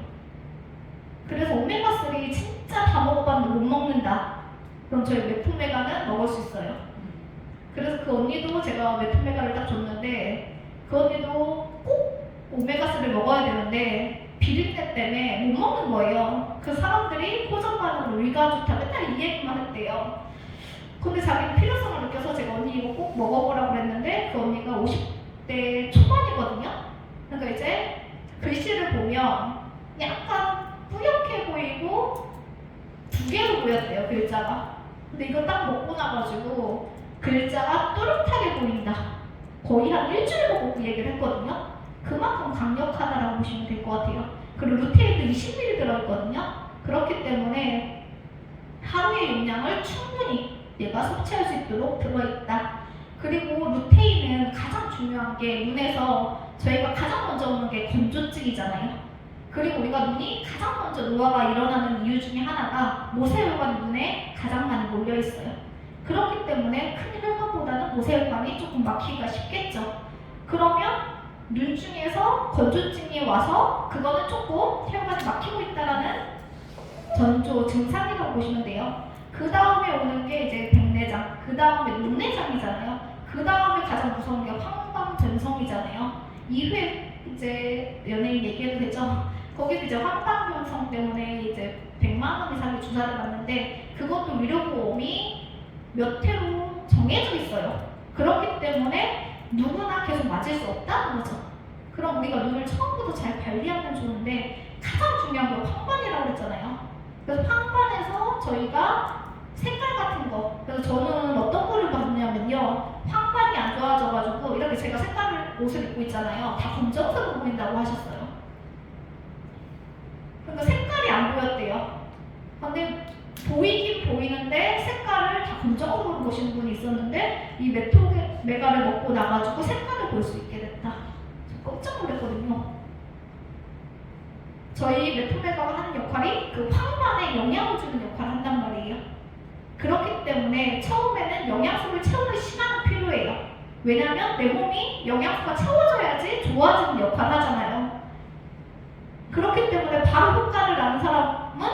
S1: 그래서 오메가3 진짜 다 먹어봤는데 못 먹는다. 그럼 저희 메토메가는 먹을 수 있어요. 그래서 그 언니도 제가 메토메가를 딱 줬는데 그 언니도 꼭 오메가3를 먹어야 되는데 비린내 때문에 못 먹는 거예요. 그 사람들이 호전반응으로 위가 좋다 맨날 이 얘기만 했대요. 근데 자기는 필요성을 느껴서 제가 언니 이거 꼭 먹어보라고 그랬는데 그 언니가 50대 초반이거든요. 그러니까 이제 글씨를 보면 약간 뿌옇게 보이고 두 개로 보였대요, 글자가. 근데 이거 딱 먹고 나가지고 글자가 또렷하게 보인다. 거의 한 일주일 먹고 얘기를 했거든요. 그만큼 강력하다라고 보시면 될 것 같아요. 그리고 루테인도 20ml 들어있거든요. 그렇기 때문에 하루의 용량을 충분히 얘가 섭취할 수 있도록 들어있다. 그리고 루테인은 가장 중요한 게 눈에서 저희가 가장 먼저 오는 게 건조증이잖아요. 그리고 우리가 눈이 가장 먼저 노화가 일어나는 이유 중에 하나가 모세혈관 눈에 가장 많이 몰려 있어요. 그렇기 때문에 큰 혈관보다는 모세혈관이 조금 막히기가 쉽겠죠. 그러면 눈 중에서 건조증이 와서 그거는 조금 혈관이 막히고 있다라는 전조 증상이라고 보시면 돼요. 그 다음에 오는 게 이제 백내장, 그 다음에 눈내장이잖아요. 그 다음에 가장 무서운 게 황방전성이잖아요. 2회 이제 연예인 얘기해도 되죠? 거기도 이제 황방전성 때문에 이제 100만 원 이상의 주사를 맞는데 그것도 의료보험이 몇 회로 정해져 있어요. 그렇기 때문에 누구나 계속 맞을 수 없다는 거죠. 그럼 우리가 눈을 처음부터 잘 관리하면 좋은데 가장 중요한 건 황반이라고 그랬잖아요. 그래서 황반에서 저희가 색깔 같은 거, 그래서 저는 어떤 거를 봤냐면요, 황반이 안 좋아져가지고 이렇게 제가 색깔을 옷을 입고 있잖아요. 다 검정색으로 보인다고 하셨어요. 그러니까 색깔이 안 보였대요. 근데 보이긴 보이는데 색깔을 다 검정색으로 보시는 분이 있었는데 이 메토메가를 먹고 나가지고 색깔을 볼 수 있게 됐다. 저 깜짝 놀랐거든요. 저희 메토메가가 하는 역할이 그 황반에 영향을 주는 역할을 한단 말이에요. 그렇기 때문에 처음에는 영양소를 채우는 시간은 필요해요. 왜냐하면 내 몸이 영양소가 채워져야지 좋아지는 역할을 하잖아요. 그렇기 때문에 바로 효과를 나는 사람은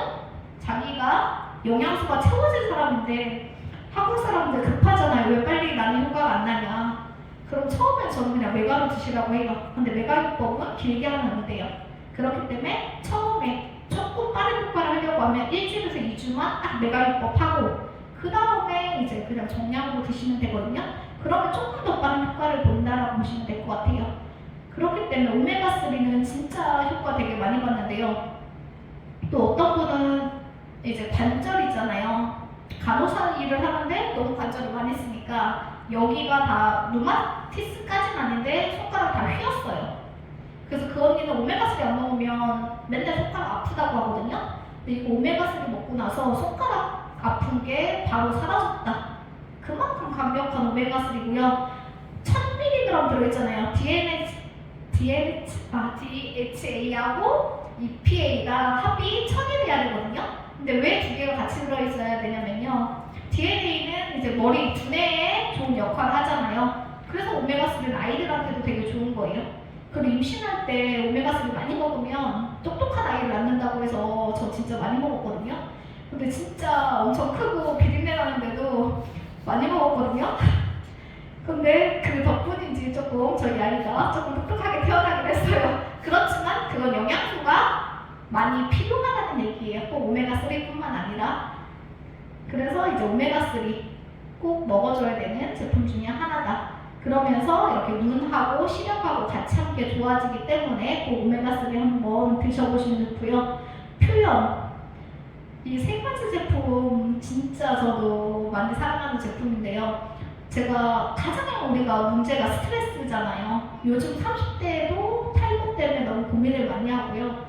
S1: 자기가 영양소가 채워진 사람인데 한국 사람들 급하잖아요. 왜 빨리 나는 효과가 안 나냐. 그럼 처음엔 저는 그냥 메가로 드시라고 해요. 근데 메가요법은 길게 하면 안 돼요. 그렇기 때문에 처음에 조금 빠른 효과를 하려고 하면 일주일에서 2주만 딱 메가요법 하고 그 다음에 이제 그냥 정량으로 드시면 되거든요. 그러면 조금 더 빠른 효과를 본다라고 보시면 될 것 같아요. 그렇기 때문에 오메가3는 진짜 효과 되게 많이 봤는데요. 또 어떤 분은 이제 관절이잖아요. 간호사 일을 하는데 너무 관절이 많이 쓰니까 여기가 다 루마티스까지는 아닌데 손가락 다 휘었어요. 그래서 그 언니는 오메가3 안 먹으면 맨날 손가락 아프다고 하거든요. 근데 이거 오메가3 먹고 나서 손가락 아픈 게 바로 사라졌다. 그만큼 강력한 오메가3고요. 1000mg 들어있잖아요. DHA하고 EPA가 합이 1000일이야 되거든요. 근데 왜 두 개가 같이 들어있어야 되냐면요. DHA는 이제 머리 두뇌에 좋은 역할을 하잖아요. 그래서 오메가3는 아이들한테도 되게 좋은 거예요. 그리고 임신할 때 오메가3 많이 먹으면 똑똑한 아이를 낳는다고 해서 저 진짜 많이 먹었거든요. 근데 진짜 엄청 크고 비린내 나는데도 많이 먹었거든요. 근데 그 덕분인지 조금 저희 아이가 조금 똑똑하게 태어나긴 했어요. 그렇지만 그건 영양소가 많이 필요하다는 얘기예요. 꼭 오메가3뿐만 아니라. 그래서 이제 오메가3 꼭 먹어줘야 되는 제품 중에 하나다. 그러면서 이렇게 눈하고 시력하고 같이 함께 좋아지기 때문에 꼭 오메가3 한번 드셔보시면 좋고요. 표현. 이 세 가지 제품 진짜 저도 많이 사랑하는 제품인데요. 제가 가장 우리가 문제가 스트레스잖아요. 요즘 30대도 탈모 때문에 너무 고민을 많이 하고요.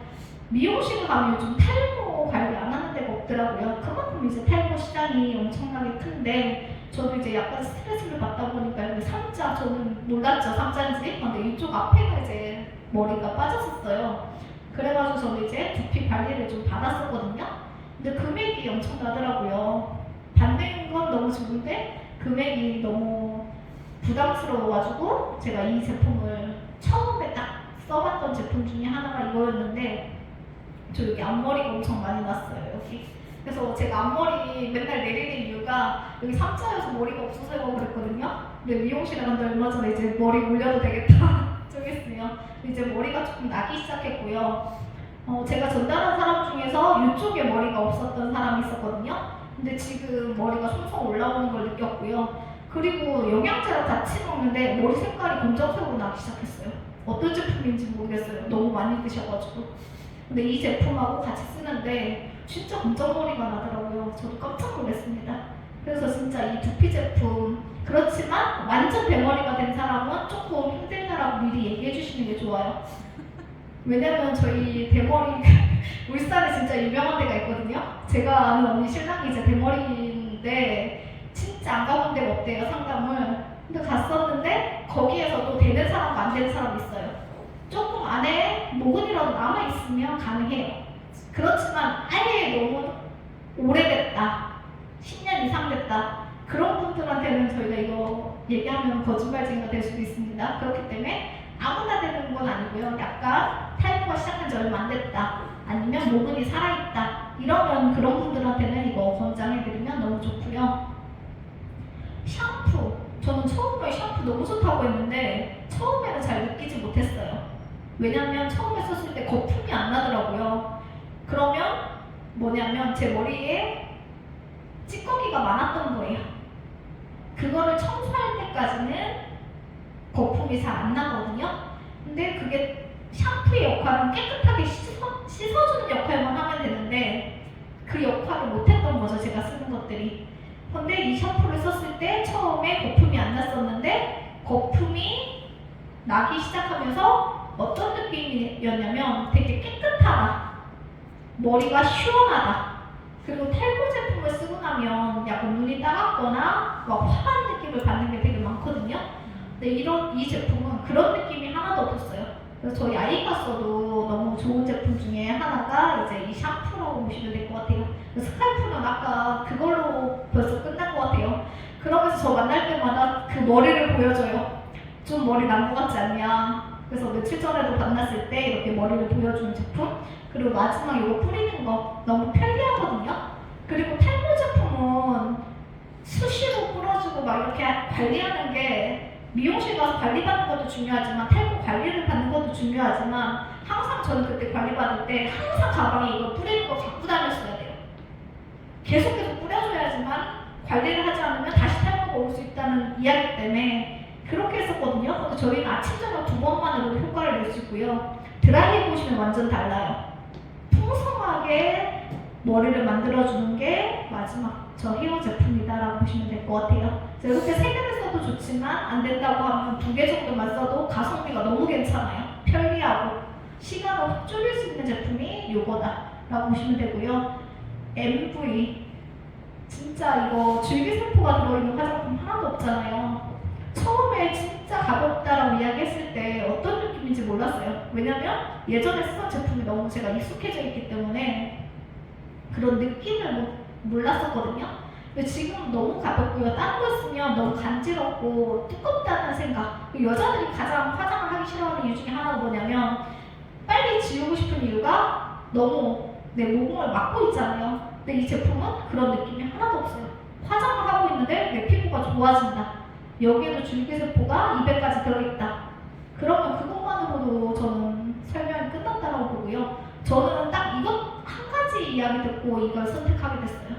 S1: 미용실 가면 요즘 탈모 관리 안 하는 데가 없더라고요. 그만큼 이제 탈모 시장이 엄청나게 큰데 저도 이제 약간 스트레스를 받다 보니까 여기 삼자, 저는 몰랐죠, 삼자인지. 근데 이쪽 앞에가 이제 머리가 빠졌었어요. 그래가지고 저는 이제 두피 관리를 좀 받았었거든요. 근데 금액이 엄청 나더라고요. 받는 건 너무 좋은데 금액이 너무 부담스러워가지고 제가 이 제품을 처음에 딱 써봤던 제품 중에 하나가 이거였는데 저 여기 앞머리가 엄청 많이 났어요, 여기. 그래서 제가 앞머리 맨날 내리는 이유가 여기 삼자여서 머리가 없어서 그랬거든요. 근데 미용실에 갔는데 얼마 전에 이제 머리 올려도 되겠다 좀 했어요. 이제 머리가 조금 나기 시작했고요. 제가 전달한 사람 중에서 이쪽에 머리가 없었던 사람이 있었거든요. 근데 지금 머리가 송송 올라오는 걸 느꼈고요. 그리고 영양제랑 같이 먹는데 머리 색깔이 검정색으로 나기 시작했어요. 어떤 제품인지 모르겠어요. 너무 많이 드셔가지고. 근데 이 제품하고 같이 쓰는데 진짜 검정머리가 나더라고요. 저도 깜짝 놀랐습니다. 그래서 진짜 이 두피 제품, 그렇지만 완전 대머리가 된 사람은 조금 힘들다라고 미리 얘기해 주시는 게 좋아요. 왜냐면 저희 대머리 울산에 진짜 유명한 데가 있거든요. 제가 아는 언니 신랑이 이제 대머리인데 진짜 안 가본 데가 없대요, 상담을. 근데 갔었는데 거기에서도 되는 사람과 안 되는 사람이 있어요. 조금 안에 모근이라도 남아있으면 가능해요. 그렇지만 아예 너무 오래됐다, 10년 이상 됐다, 그런 분들한테는 저희가 이거 얘기하면 거짓말쟁이가 될 수도 있습니다. 그렇기 때문에 아무나 되는 건 아니고요. 약간 탈모가 시작한 지 얼마 안 됐다, 아니면 모근이 살아있다, 이러면 그런 분들한테는 이거 권장해드리면 너무 좋고요. 샴푸. 저는 처음에 샴푸 너무 좋다고 했는데 처음에는 잘 느끼지 못했어요. 왜냐면 처음에 썼을 때 거품이 안 나더라고요. 그러면 뭐냐면 제 머리에 찌꺼기가 많았던 거예요. 그거를 청소할 때까지는 거품이 잘 안 나거든요. 근데 그게 샴푸의 역할은 깨끗하게 씻어주는 역할만 하면 되는데 그 역할을 못했던 거죠, 제가 쓰는 것들이. 근데 이 샴푸를 썼을 때 처음에 거품이 안 났었는데 거품이 나기 시작하면서 어떤 느낌이었냐면 되게 깨끗하다, 머리가 시원하다. 그리고 탈모 제품을 쓰고 나면 약간 눈이 따갑거나 막 화한 느낌을 받는 게 되게 많거든요. 근데 이 제품은 그런 느낌이 하나도 없었어요. 그래서 저희 아이가 써도 너무 좋은 제품 중에 하나가 이제 이 샴푸라고 보시면 될 것 같아요. 스칼프는 아까 그걸로 벌써 끝난 것 같아요. 그러면서 저 만날 때마다 그 머리를 보여줘요. 좀 머리 난 것 같지 않냐. 그래서 며칠 전에도 만났을 때 이렇게 머리를 보여주는 제품. 그리고 마지막 이거 뿌리는 거 너무 편리하거든요. 그리고 탈모 제품은 수시로 뿌려주고 막 이렇게 관리하는 게, 미용실 가서 관리받는 것도 중요하지만 탈모 관리를 받는 것도 중요하지만 항상 저는 그때 관리받을 때 항상 가방에 이거 뿌리는 거 갖고 다녔어야 돼요. 계속 뿌려줘야지만 관리를 하지 않으면 다시 탈모 저녁 먹을 수 있다는 이야기 때문에 그렇게 했었거든요. 근데 저희는 아침 저녁 2번만으로도 효과를 낼 수 있고요. 드라이 해보시면 완전 달라요. 풍성하게 머리를 만들어주는 게 마지막 저 헤어 제품이다라고 보시면 될 것 같아요. 이렇게 3개를 써도 좋지만 안 된다고 하면 2개 정도만 써도 가성비가 너무 괜찮아요. 편리하고 시간을 확 줄일 수 있는 제품이 요거다 라고 보시면 되고요. MV 진짜 이거 줄기세포가 들어있는 화장품 하나도 없잖아요. 처음에 진짜 가볍다라고 이야기했을 때 어떤 느낌인지 몰랐어요. 왜냐면 예전에 쓰던 제품이 너무 제가 익숙해져 있기 때문에 그런 느낌을 몰랐었거든요. 근데 지금 너무 가볍고요. 다른 거 쓰면 너무 간지럽고 두껍다는 생각. 여자들이 가장 화장을 하기 싫어하는 이유 중에 하나가 뭐냐면 빨리 지우고 싶은 이유가 너무 내 모공을 막고 있잖아요. 근데 이 제품은 그런 느낌이 하나도 없어요. 화장을 하고 있는데 내 피부가 좋아진다. 여기에도 줄기세포가 200까지 들어있다. 그러면 그것만으로도 저는 설명이 끝났다고 보고요. 저는 딱 이것 한 가지 이야기 듣고 이걸 선택하게 됐어요.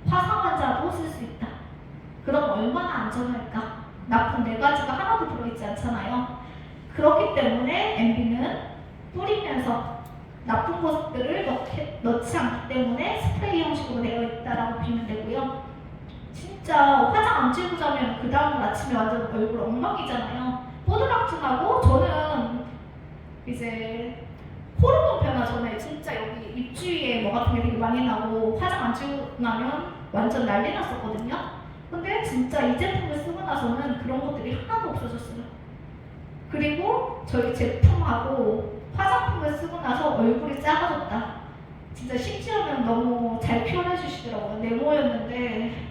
S1: 화상 환자도 쓸 수 있다. 그럼 얼마나 안전할까? 나쁜 4가지가 하나도 들어있지 않잖아요. 그렇기 때문에 MB는 뿌리면서 나쁜 것들을 넣지 않기 때문에 스프레이 형식으로 되어 있다라고 보시면 되고요. 진짜 화장 안 지우고 자면 그 다음 아침에 완전 얼굴 엉망이잖아요. 뽀드락진하고 저는 이제 호르몬 변화 전에 진짜 여기 입 주위에 뭐 같은 게 되게 많이 나고 화장 안 지우고 나면 완전 난리 났었거든요. 근데 진짜 이 제품을 쓰고 나서는 그런 것들이 하나도 없어졌어요. 그리고 저희 제품하고 화장품을 쓰고 나서 얼굴이 작아졌다. 진짜 심지어는 너무 잘 표현해 주시더라고요. 네모였는데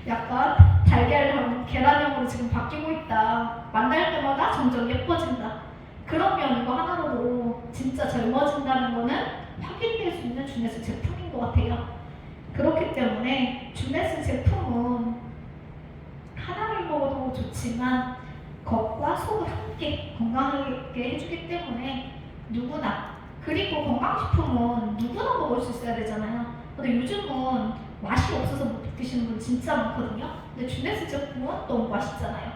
S1: 약간 달걀형, 계란형으로 지금 바뀌고 있다. 만날 때마다 점점 예뻐진다. 그러면 이거 하나로도 진짜 젊어진다는 거는 확인될 수 있는 주네스 제품인 것 같아요. 그렇기 때문에 주네스 제품은 하나를 먹어도 좋지만 겉과 속을 함께 건강하게 해주기 때문에 누구나, 그리고 건강식품은 누구나 먹을 수 있어야 되잖아요. 근데 요즘은 맛이 없어서 못 드시는 분 진짜 많거든요. 근데 주네스 제품은 너무 맛있잖아요.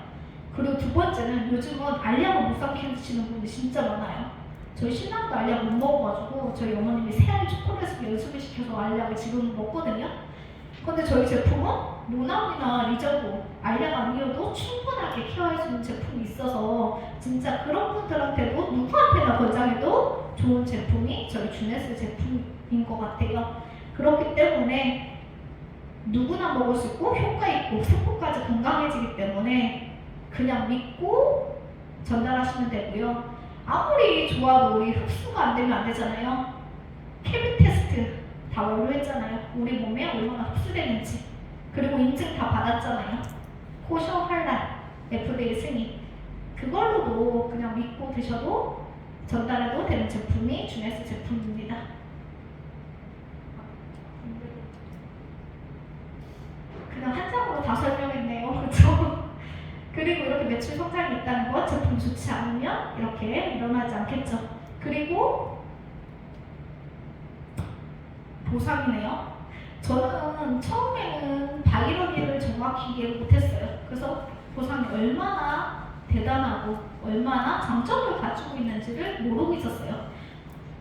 S1: 그리고 두 번째는 요즘은 알약을 못 삼키시는 분들이 진짜 많아요. 저희 신랑도 알약 못 먹어가지고 저희 어머님이 새알 초콜릿을 연습을 시켜서 알약을 지금 먹거든요. 근데 저희 제품은 모나미나 리저브, 알약 아니어도 충분하게 케어할 수 있는 제품이 있어서 진짜 그런 분들한테도 누구한테나 권장해도 좋은 제품이 저희 주네스 제품인 것 같아요. 그렇기 때문에 누구나 먹을 수 있고 효과 있고 세포까지 건강해지기 때문에 그냥 믿고 전달하시면 되고요. 아무리 좋아도 우리 흡수가 안 되면 안 되잖아요. 케미 테스트 다 완료했잖아요. 우리 몸에 얼마나 흡수되는지. 그리고 인증 다 받았잖아요. 코셔 할랄 FDA 승인. 그걸로도 그냥 믿고 드셔도 전달해도 되는 제품이 주네스 제품입니다. 그냥 한 장으로 다 설명했네요. 그렇죠? 그리고 이렇게 매출 성장이 있다는 건 제품 좋지 않으면 이렇게 일어나지 않겠죠. 그리고 보상이네요. 저는 처음에는 바이러기를 정확히 이해를 못했어요. 그래서 보상이 얼마나 대단하고 얼마나 장점을 가지고 있는지를 모르고 있었어요.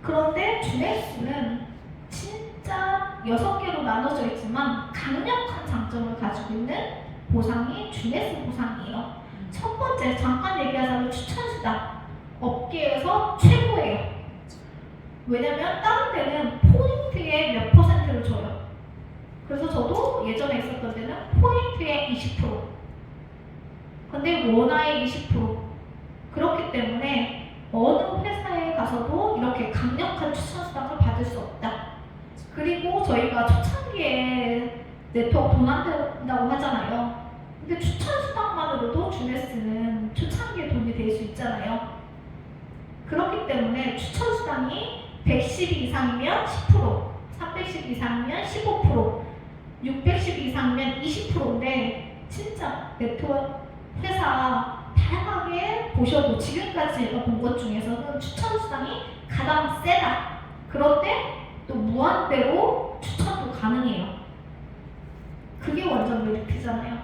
S1: 그런데 주네스는 진짜 6개로 나눠져 있지만 강력한 장점을 가지고 있는 보상이 주네스 보상이에요. 첫 번째, 잠깐 얘기하자면 추천수당. 업계에서 최고예요. 왜냐면 다른 데는 포인트의 몇 %를 줘요. 그래서 저도 예전에 있었던 데는 포인트의 20%. 근데 원화의 20%. 그렇기 때문에 어느 회사에 가서도 이렇게 강력한 추천수당을 받을 수 없다. 그리고 저희가 초창기에 네트워크 돈 안 된다고 하잖아요. 근데 추천수당만으로도 주네스는 초창기에 돈이 될 수 있잖아요. 그렇기 때문에 추천수당이 110 이상이면 10%, 310 이상이면 15%, 610 이상이면 20%인데 진짜 네트워크 회사 다양하게 보셔도 지금까지 제가 본 것 중에서는 추천수당이 가장 세다. 그런데 또 무한대로 추천도 가능해요. 그게 완전 메리트잖아요.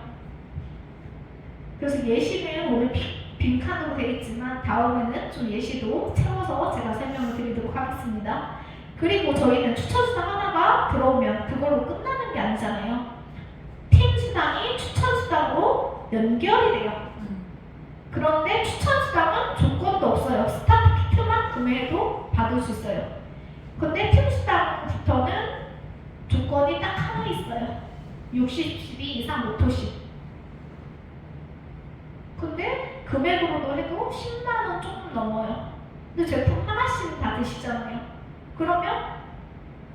S1: 그래서 예시는 오늘 빈칸으로 되어 있지만 다음에는 좀 예시도 채워서 제가 설명을 드리도록 하겠습니다. 그리고 저희는 추천수당 하나가 들어오면 그걸로 끝나는 게 아니잖아요. 팀 수당이 추천 수당으로 연결이 돼요. 그런데 추천 수당은 조건도 없어요. 스타트 키트만 구매해도 받을 수 있어요. 근데 팀 수당부터는 조건이 딱 하나 있어요. 60cc 이상 모토십. 근데 금액으로도 해도 10만원 조금 넘어요. 근데 제품 하나씩 받으시잖아요. 그러면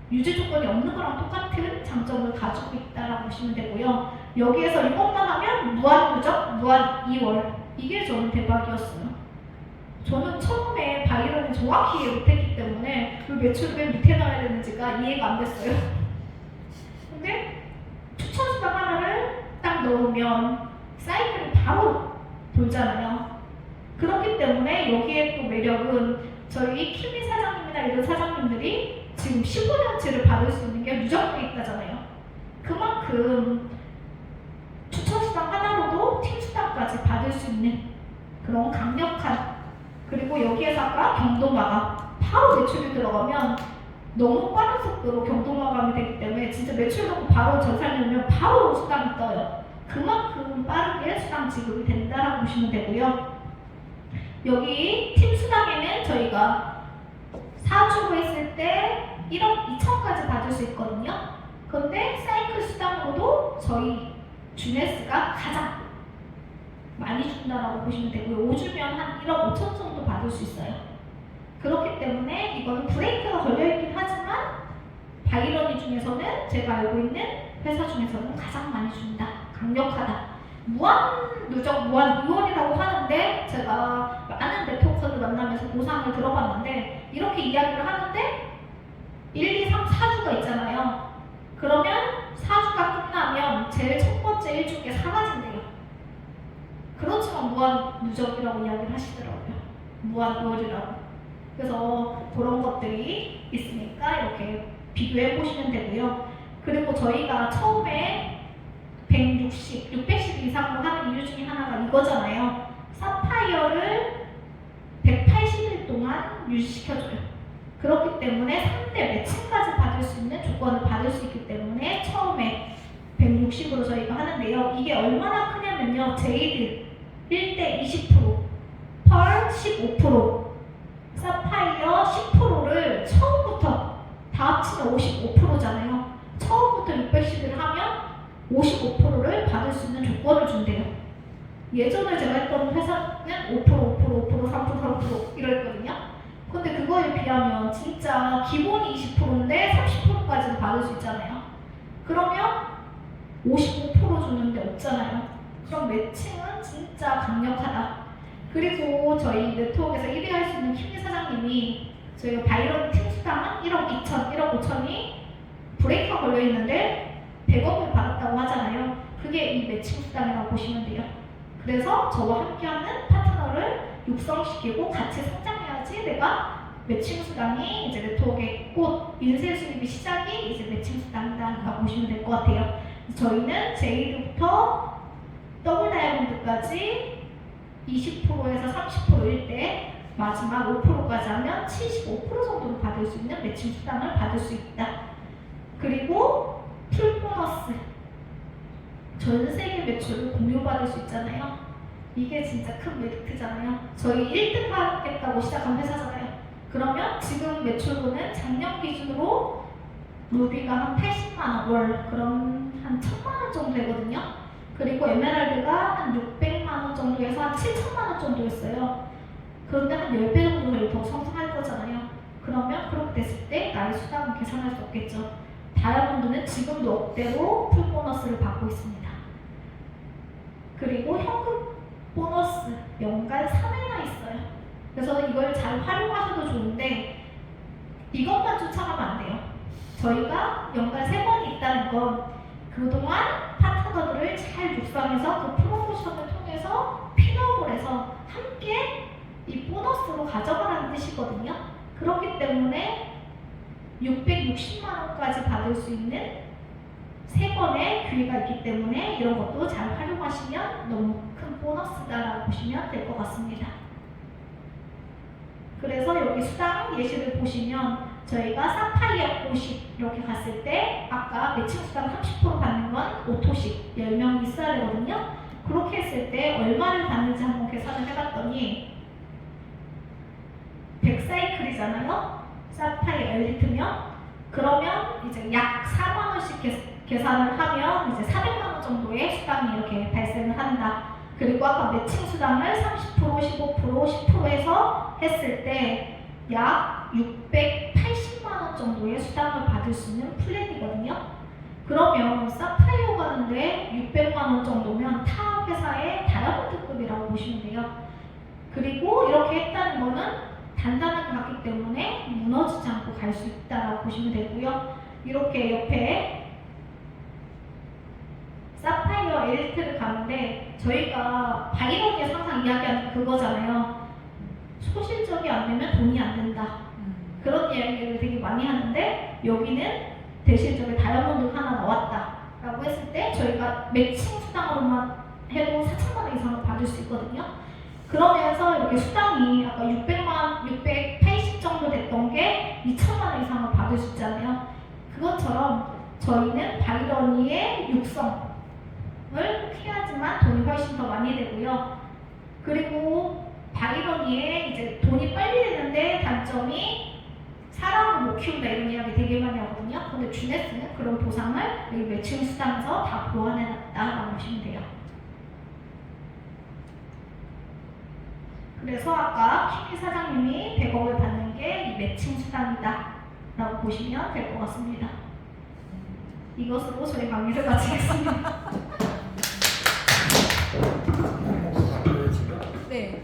S1: 유지 조건이 없는 거랑 똑같은 장점을 가지고 있다라고 보시면 되고요. 여기에서 이것만 하면 무한 누적, 무한 2월. 이게 저는 대박이었어요. 저는 처음에 바이런을 정확히 이해 못했기 때문에 그 매출을 맨 밑에 놔야 되는지가 이해가 안 됐어요. 근데 추천수당 하나를 딱 넣으면 사이클이 바로 돌잖아요. 그렇기 때문에 여기에 또 매력은 저희 키미 사장님이나 이런 사장님들이 지금 15년치를 받을 수 있는 게 누적돼 있다잖아요. 그만큼 추천수당 하나로도 팀수당까지 받을 수 있는 그런 강력한, 그리고 여기에서 아까 경도마감 바로 매출이 들어가면 너무 빠른 속도로 경도마감이 되기 때문에 진짜 매출 넣고 바로 전산 열면 바로 수당이 떠요. 그만큼 빠르게 수당 지급이 된다라고 보시면 되고요. 여기 팀 수당에는 저희가 4주로 했을 때 1억 2천까지 받을 수 있거든요. 그런데 사이클 수당으로도 저희 주네스가 가장 많이 준다라고 보시면 되고요. 5주면 한 1억 5천 정도 받을 수 있어요. 그렇기 때문에 이거는 브레이크가 걸려있긴 하지만 바이러니 중에서는 제가 알고 있는 회사 중에서는 가장 많이 준다. 강력하다. 무한 누적, 무한 2월이라고 하는데 제가 많은 네트워크를 만나면서 보상을 들어봤는데 이렇게 이야기를 하는데 1, 2, 3, 4주가 있잖아요. 그러면 4주가 끝나면 제일 첫 번째 일주기에 사라진대요. 그렇지만 무한 누적이라고 이야기를 하시더라고요. 무한 2월이라고. 그래서 그런 것들이 있으니까 이렇게 비교해 보시면 되고요. 그리고 저희가 처음에 160, 610 이상으로 하는 이유 중에 하나가 이거잖아요. 사파이어를 180일 동안 유지시켜줘요. 그렇기 때문에 3대 매칭까지 받을 수 있는 조건을 받을 수 있기 때문에 처음에 160으로 저희가 하는데요. 이게 얼마나 크냐면요. 제이드 1대 20%, 펄 15%, 사파이어 10%를 처음부터 다 합치면 55%잖아요. 처음부터 610을 하면 55%를 받을 수 있는 조건을 준대요. 예전에 제가 했던 회사는 5%, 5%, 3%, 이랬거든요. 근데 그거에 비하면 진짜 기본이 20%인데 30%까지는 받을 수 있잖아요. 그러면 55% 주는데 없잖아요. 그럼 매칭은 진짜 강력하다. 그리고 저희 네트워크에서 1위 할 수 있는 키미 사장님이 저희가 바이런 팀수당은 1억 2천, 1억 5천이 브레이크가 걸려있는데 100억을 받았다고 하잖아요. 그게 이 매칭 수당이라고 보시면 돼요. 그래서 저와 함께하는 파트너를 육성시키고 같이 성장해야지 내가 매칭 수당이 이제 네트워크의 꽃 인쇄 수입이 시작이 이제 매칭 수당이다라고 보시면 될 것 같아요. 저희는 제이드부터 더블 다이아몬드까지 20%에서 30%일 때 마지막 5%까지 하면 75% 정도로 받을 수 있는 매칭 수당을 받을 수 있다. 그리고 풀 보너스, 전 세계 매출을 공유받을 수 있잖아요. 이게 진짜 큰 메리트잖아요. 저희 1등 하겠다고 시작한 회사잖아요. 그러면 지금 매출로는 작년 기준으로 루비가 한 80만원 월, 그럼 한 1000만원 정도 되거든요. 그리고 에메랄드가 한 600만원 정도에서 한 7천만원 정도였어요. 그런데 한 10배 정도를 더 성장할 거잖아요. 그러면 그렇게 됐을 때 나의 수당은 계산할 수 없겠죠. 다이아몬드는 지금도 억대로 풀 보너스를 받고 있습니다. 그리고 현금 보너스 연간 3회나 있어요. 그래서 이걸 잘 활용하셔도 좋은데 이것만 쫓아가면 안 돼요. 저희가 연간 3번이 있다는 건 그동안 파트너들을 잘 육성해서 그 프로모션을 통해서 핀업을 해서 함께 이 보너스로 가져가라는 뜻이거든요. 그렇기 때문에 660만원까지 받을 수 있는 3번의 기회가 있기 때문에 이런 것도 잘 활용하시면 너무 큰 큰 보너스다라고 보시면 될 것 같습니다. 그래서 여기 수당 예시를 보시면 저희가 사파이어 고식 이렇게 갔을 때 아까 매칭 수당 30% 받는 건 오토식 10명이 있어야 되거든요. 그렇게 했을 때 얼마를 받는지 한번 계산을 해봤더니 100사이클이잖아요. 사파이어 엘리트면 그러면 이제 약 4만 원씩 계산을 하면 이제 400만 원 정도의 수당이 이렇게 발생을 한다. 그리고 아까 매칭 수당을 30%, 15%, 10% 해서 했을 때 약 680만 원 정도의 수당을 받을 수 있는 플랜이거든요. 그러면 사파이어 가는데 600만 원 정도면 타 회사의 다이아몬드급이라고 보시면 돼요. 그리고 이렇게 했다는 거는 단단하게 갔기 때문에 무너지지 않고 갈 수 있다라고 보시면 되고요. 이렇게 옆에 사파이어 엘리트를 가는데 저희가 바이러니에서 항상 이야기하는 그거잖아요. 소실적이 안 되면 돈이 안 된다. 그런 이야기를 되게 많이 하는데 여기는 대신 저기 다이아몬드가 하나 나왔다 라고 했을 때 저희가 매칭 수당으로만 해도 4천만 원 이상을 받을 수 있거든요. 그러면서 이렇게 수당이 아까 680 정도 됐던 게 2천만 원 이상을 받을 수 있잖아요. 그것처럼 저희는 바이러니의 육성을 해야지만 돈이 훨씬 더 많이 되고요. 그리고 바이러니에 이제 돈이 빨리 되는데 단점이 사람을 못 키운다 이런 이야기 되게 많이 하거든요. 근데 주네스는 그런 보상을 여기 매칭 수당에서 다 보완해놨다라고 보시면 돼요. 그래서 아까 키미 사장님이 100억을 받는 게 이 매칭 수당이다 라고 보시면 될 것 같습니다. 이것으로 저희 강의를 마치겠습니다.
S2: 네.